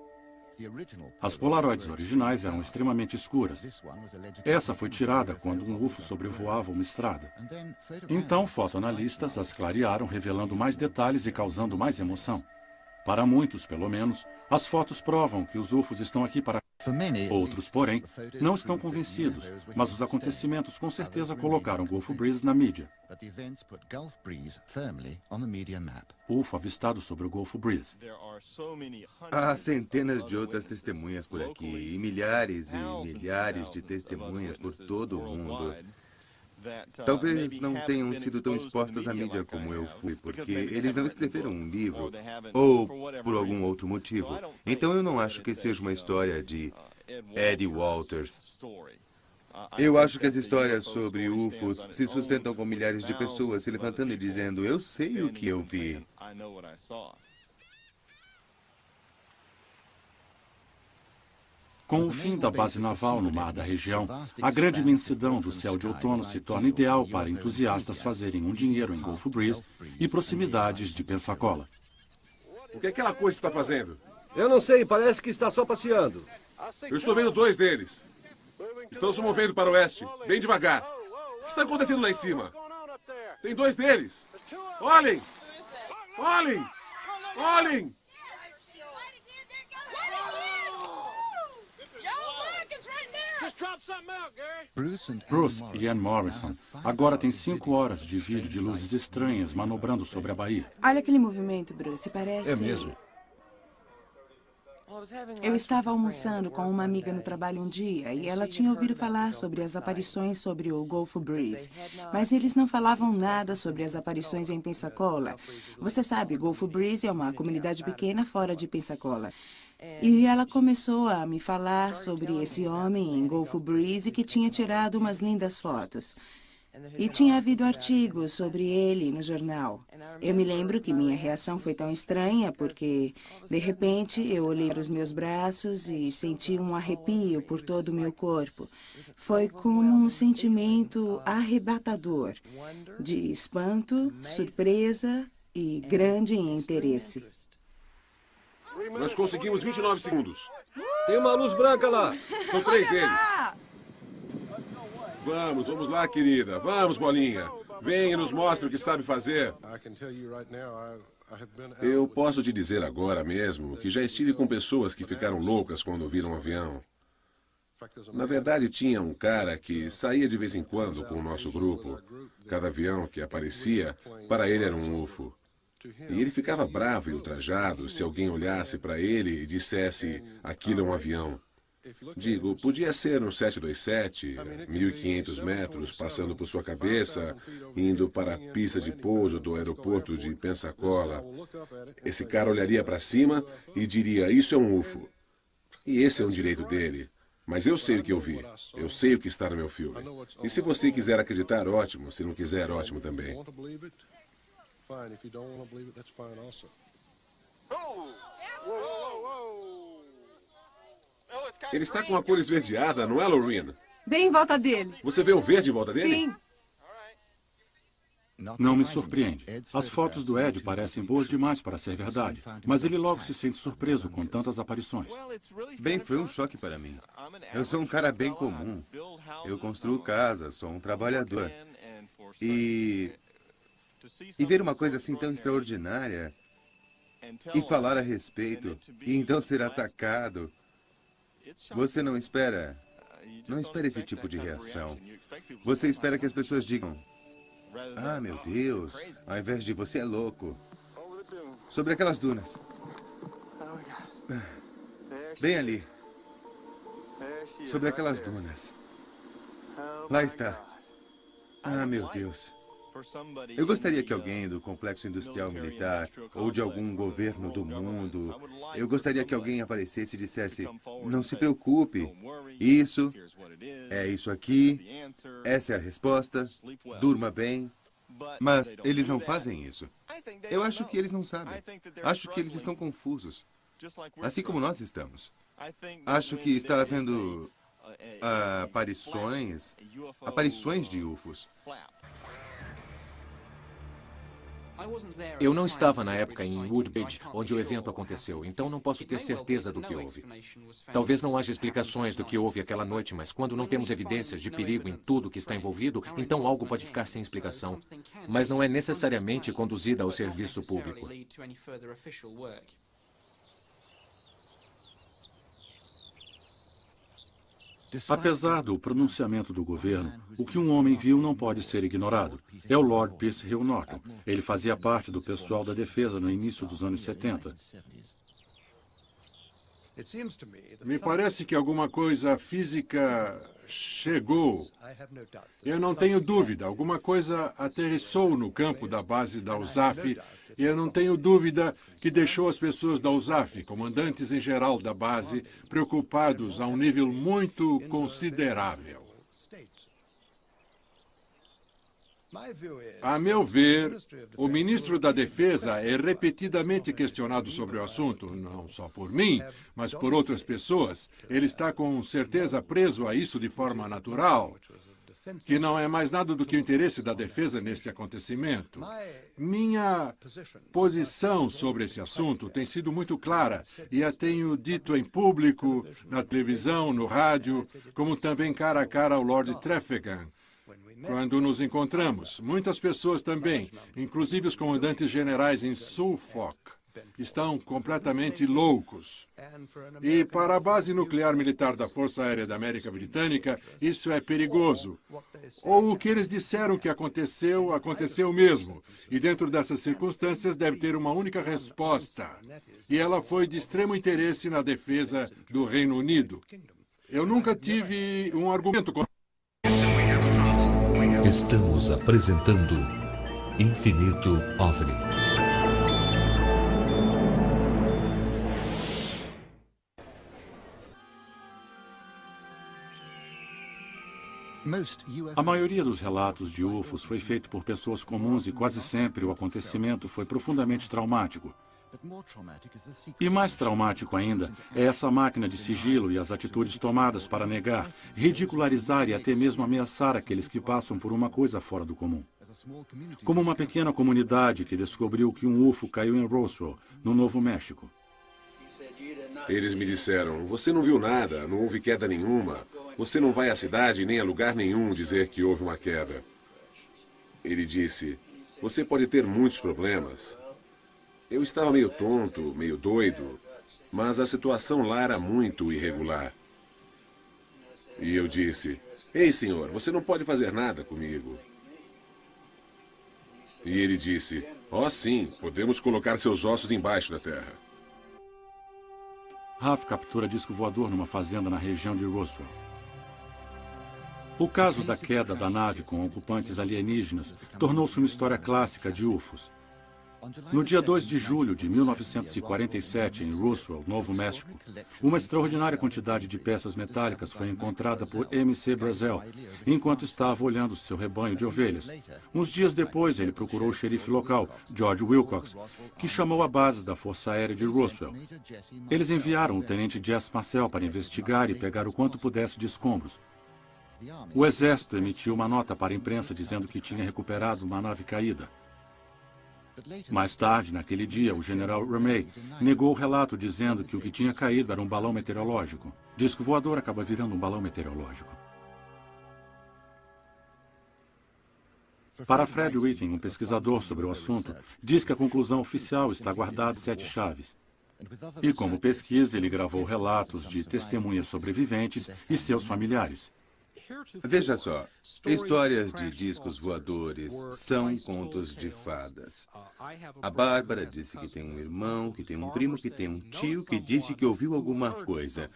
As Polaroids originais eram extremamente escuras. Essa foi tirada quando um UFO sobrevoava uma estrada. Então, fotoanalistas as clarearam, revelando mais detalhes e causando mais emoção. Para muitos, pelo menos, as fotos provam que os UFOs estão aqui para... Outros, porém, não estão convencidos, mas os acontecimentos com certeza colocaram Gulf Breeze na mídia. UFO avistado sobre o Gulf Breeze. Há centenas de outras testemunhas por aqui, e milhares de testemunhas por todo o mundo. Talvez não tenham sido tão expostas à mídia como eu fui, porque eles não escreveram um livro, ou por algum outro motivo. Então eu não acho que seja uma história de Ed Walters. Eu acho que as histórias sobre UFOs se sustentam com milhares de pessoas se levantando e dizendo, eu sei o que eu vi. Com o fim da base naval no mar da região, a grande imensidão do céu de outono se torna ideal para entusiastas fazerem um dinheiro em Gulf Breeze e proximidades de Pensacola. O que aquela coisa está fazendo? Eu não sei, parece que está só passeando. Eu estou vendo 2 deles. Estão se movendo para o oeste, bem devagar. O que está acontecendo lá em cima? Tem 2 deles. Olhem! Olhem! Olhem! Bruce e Ann Morrison agora têm 5 horas de vídeo de luzes estranhas manobrando sobre a Bahia. Olha aquele movimento, Bruce, parece... É mesmo. Eu estava almoçando com uma amiga no trabalho um dia e ela tinha ouvido falar sobre as aparições sobre o Gulf Breeze. Mas eles não falavam nada sobre as aparições em Pensacola. Você sabe, Gulf Breeze é uma comunidade pequena fora de Pensacola. E ela começou a me falar sobre esse homem em Gulf Breeze que tinha tirado umas lindas fotos. E tinha havido artigos sobre ele no jornal. Eu me lembro que minha reação foi tão estranha porque, de repente, eu olhei para os meus braços e senti um arrepio por todo o meu corpo. Foi como um sentimento arrebatador, de espanto, surpresa e grande interesse. Nós conseguimos 29 segundos. Tem uma luz branca lá. São 3 deles. Vamos lá, querida. Vamos, bolinha. Venha e nos mostre o que sabe fazer. Eu posso te dizer agora mesmo que já estive com pessoas que ficaram loucas quando viram um avião. Na verdade, tinha um cara que saía de vez em quando com o nosso grupo. Cada avião que aparecia, para ele era um UFO. E ele ficava bravo e ultrajado se alguém olhasse para ele e dissesse, aquilo é um avião. Digo, podia ser um 727, 1.500 metros, passando por sua cabeça, indo para a pista de pouso do aeroporto de Pensacola. Esse cara olharia para cima e diria, isso é um UFO. E esse é um direito dele. Mas eu sei o que eu vi. Eu sei o que está no meu filme. E se você quiser acreditar, ótimo. Se não quiser, ótimo também. Ele está com a cor esverdeada, não é, Lorraine? Bem em volta dele. Você vê o verde em volta dele? Sim. Não me surpreende. As fotos do Ed parecem boas demais para ser verdade, mas ele logo se sente surpreso com tantas aparições. Bem, foi um choque para mim. Eu sou um cara bem comum. Eu construo casas, sou um trabalhador. E ver uma coisa assim tão extraordinária e falar a respeito, e então ser atacado, você não espera esse tipo de reação. Você espera que as pessoas digam, ah, meu Deus, ao invés de você é louco. Sobre aquelas dunas. Bem ali. Sobre aquelas dunas. Lá está. Ah, meu Deus. Eu gostaria que alguém do complexo industrial militar ou de algum governo do mundo, eu gostaria que alguém aparecesse e dissesse, não se preocupe, isso é isso aqui, essa é a resposta, durma bem. Mas eles não fazem isso. Eu acho que eles não sabem. Acho que eles estão confusos. Assim como nós estamos. Acho que está havendo aparições de UFOs. Eu não estava na época em Woodbridge, onde o evento aconteceu, então não posso ter certeza do que houve. Talvez não haja explicações do que houve aquela noite, mas quando não temos evidências de perigo em tudo que está envolvido, então algo pode ficar sem explicação. Mas não é necessariamente conduzida ao serviço público. Apesar do pronunciamento do governo, o que um homem viu não pode ser ignorado. É o Lord Pierce Hill Norton. Ele fazia parte do pessoal da defesa no início dos anos 70. Me parece que alguma coisa física chegou. Eu não tenho dúvida. Alguma coisa aterrissou no campo da base da USAF. E eu não tenho dúvida que deixou as pessoas da USAF, comandantes em geral da base, preocupados a um nível muito considerável. A meu ver, o ministro da Defesa é repetidamente questionado sobre o assunto, não só por mim, mas por outras pessoas. Ele está com certeza preso a isso de forma natural. que não é mais nada do que o interesse da defesa neste acontecimento. Minha posição sobre esse assunto tem sido muito clara e a tenho dito em público, na televisão, no rádio, como também cara a cara ao Lord Trafalgar. Quando nos encontramos, muitas pessoas também, inclusive os comandantes generais em Suffolk, estão completamente loucos. E para a base nuclear militar da Força Aérea da América Britânica, isso é perigoso. Ou o que eles disseram que aconteceu, aconteceu mesmo. E dentro dessas circunstâncias deve ter uma única resposta. E ela foi de extremo interesse na defesa do Reino Unido. Eu nunca tive um argumento contra. Estamos apresentando Infinito OVNI. A maioria dos relatos de UFOs foi feito por pessoas comuns e quase sempre o acontecimento foi profundamente traumático. E mais traumático ainda é essa máquina de sigilo e as atitudes tomadas para negar, ridicularizar e até mesmo ameaçar aqueles que passam por uma coisa fora do comum. Como uma pequena comunidade que descobriu que um UFO caiu em Roswell, no Novo México. Eles me disseram, você não viu nada, não houve queda nenhuma. Você não vai à cidade nem a lugar nenhum dizer que houve uma queda. Ele disse, você pode ter muitos problemas. Eu estava meio tonto, meio doido, mas a situação lá era muito irregular. E eu disse, ei senhor, você não pode fazer nada comigo. E ele disse, sim, podemos colocar seus ossos embaixo da terra. Raf captura disco voador numa fazenda na região de Roswell. O caso da queda da nave com ocupantes alienígenas tornou-se uma história clássica de UFOs. No dia 2 de julho de 1947, em Roswell, Novo México, uma extraordinária quantidade de peças metálicas foi encontrada por M.C. Brazel, enquanto estava olhando seu rebanho de ovelhas. Uns dias depois, ele procurou o xerife local, George Wilcox, que chamou a base da Força Aérea de Roswell. Eles enviaram o tenente Jess Marcel para investigar e pegar o quanto pudesse de escombros. O Exército emitiu uma nota para a imprensa dizendo que tinha recuperado uma nave caída. Mais tarde, naquele dia, o general Ramey negou o relato dizendo que o que tinha caído era um balão meteorológico. Disco voador acaba virando um balão meteorológico. Para Fred Whiting, um pesquisador sobre o assunto, diz que a conclusão oficial está guardada em 7 chaves. E como pesquisa, ele gravou relatos de testemunhas sobreviventes e seus familiares. Veja só, histórias de discos voadores são contos de fadas. A Bárbara disse que tem um irmão, que tem um primo, que tem um tio que disse que ouviu alguma coisa.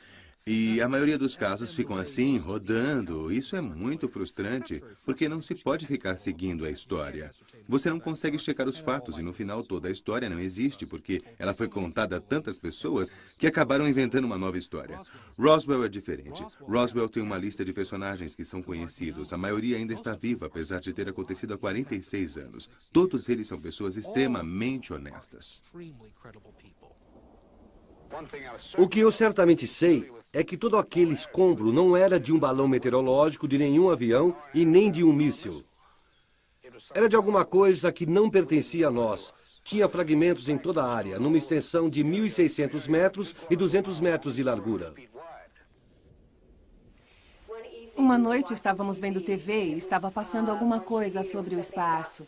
E a maioria dos casos ficam assim, rodando. Isso é muito frustrante, porque não se pode ficar seguindo a história. Você não consegue checar os fatos e no final toda a história não existe, porque ela foi contada a tantas pessoas que acabaram inventando uma nova história. Roswell é diferente. Roswell tem uma lista de personagens que são conhecidos. A maioria ainda está viva, apesar de ter acontecido há 46 anos. Todos eles são pessoas extremamente honestas. O que eu certamente sei é que todo aquele escombro não era de um balão meteorológico, de nenhum avião e nem de um míssil. Era de alguma coisa que não pertencia a nós. Tinha fragmentos em toda a área, numa extensão de 1.600 metros e 200 metros de largura. Uma noite estávamos vendo TV e estava passando alguma coisa sobre o espaço.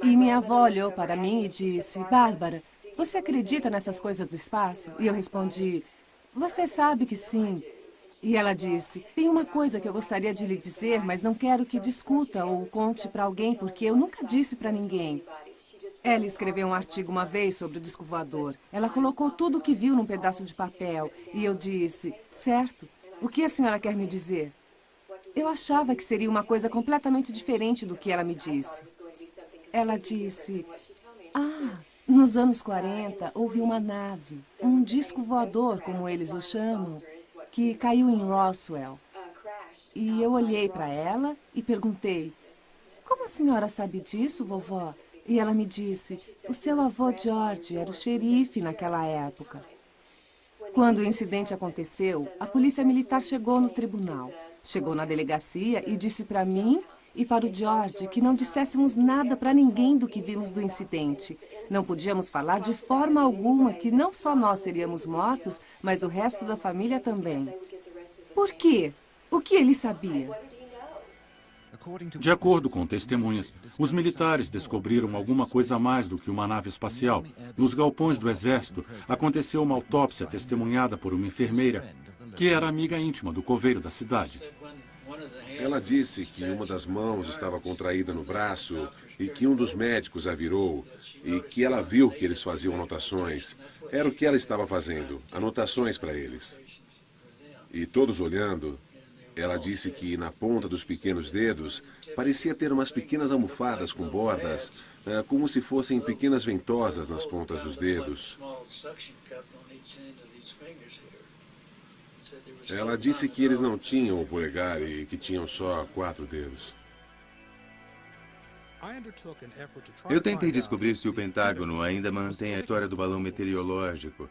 E minha avó olhou para mim e disse, Bárbara, você acredita nessas coisas do espaço? E eu respondi, você sabe que sim. E ela disse, tem uma coisa que eu gostaria de lhe dizer, mas não quero que discuta ou conte para alguém, porque eu nunca disse para ninguém. Ela escreveu um artigo uma vez sobre o disco voador. Ela colocou tudo o que viu num pedaço de papel. E eu disse, certo, o que a senhora quer me dizer? Eu achava que seria uma coisa completamente diferente do que ela me disse. Ela disse, nos anos 40, houve uma nave, um disco voador, como eles o chamam, que caiu em Roswell. E eu olhei para ela e perguntei, como a senhora sabe disso, vovó? E ela me disse, o seu avô George era o xerife naquela época. Quando o incidente aconteceu, a polícia militar chegou no tribunal. Chegou na delegacia e disse para mim e para o George que não disséssemos nada para ninguém do que vimos do incidente. Não podíamos falar de forma alguma que não só nós seríamos mortos, mas o resto da família também. Por quê? O que ele sabia? De acordo com testemunhas, os militares descobriram alguma coisa a mais do que uma nave espacial. Nos galpões do exército, aconteceu uma autópsia testemunhada por uma enfermeira, que era amiga íntima do coveiro da cidade. Ela disse que uma das mãos estava contraída no braço e que um dos médicos a virou e que ela viu que eles faziam anotações. Era o que ela estava fazendo, anotações para eles. E todos olhando, ela disse que na ponta dos pequenos dedos parecia ter umas pequenas almofadas com bordas, como se fossem pequenas ventosas nas pontas dos dedos. Ela disse que eles não tinham o polegar e que tinham só 4 dedos. Eu tentei descobrir se o Pentágono ainda mantém a história do balão meteorológico.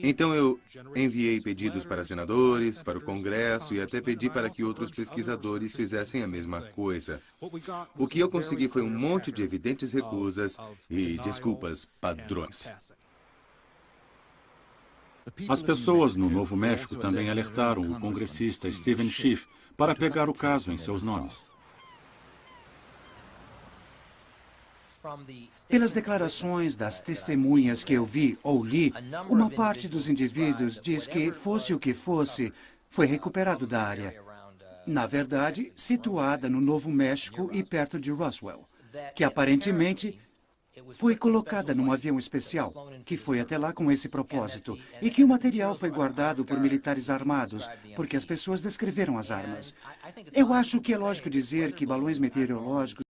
Então eu enviei pedidos para senadores, para o Congresso e até pedi para que outros pesquisadores fizessem a mesma coisa. O que eu consegui foi um monte de evidentes recusas e desculpas padrões. As pessoas no Novo México também alertaram o congressista Steven Schiff para pegar o caso em seus nomes. Pelas declarações das testemunhas que eu vi ou li, uma parte dos indivíduos diz que, fosse o que fosse, foi recuperado da área. Na verdade, situada no Novo México e perto de Roswell, que aparentemente foi colocada num avião especial, que foi até lá com esse propósito, e que o material foi guardado por militares armados, porque as pessoas descreveram as armas. Eu acho que é lógico dizer que balões meteorológicos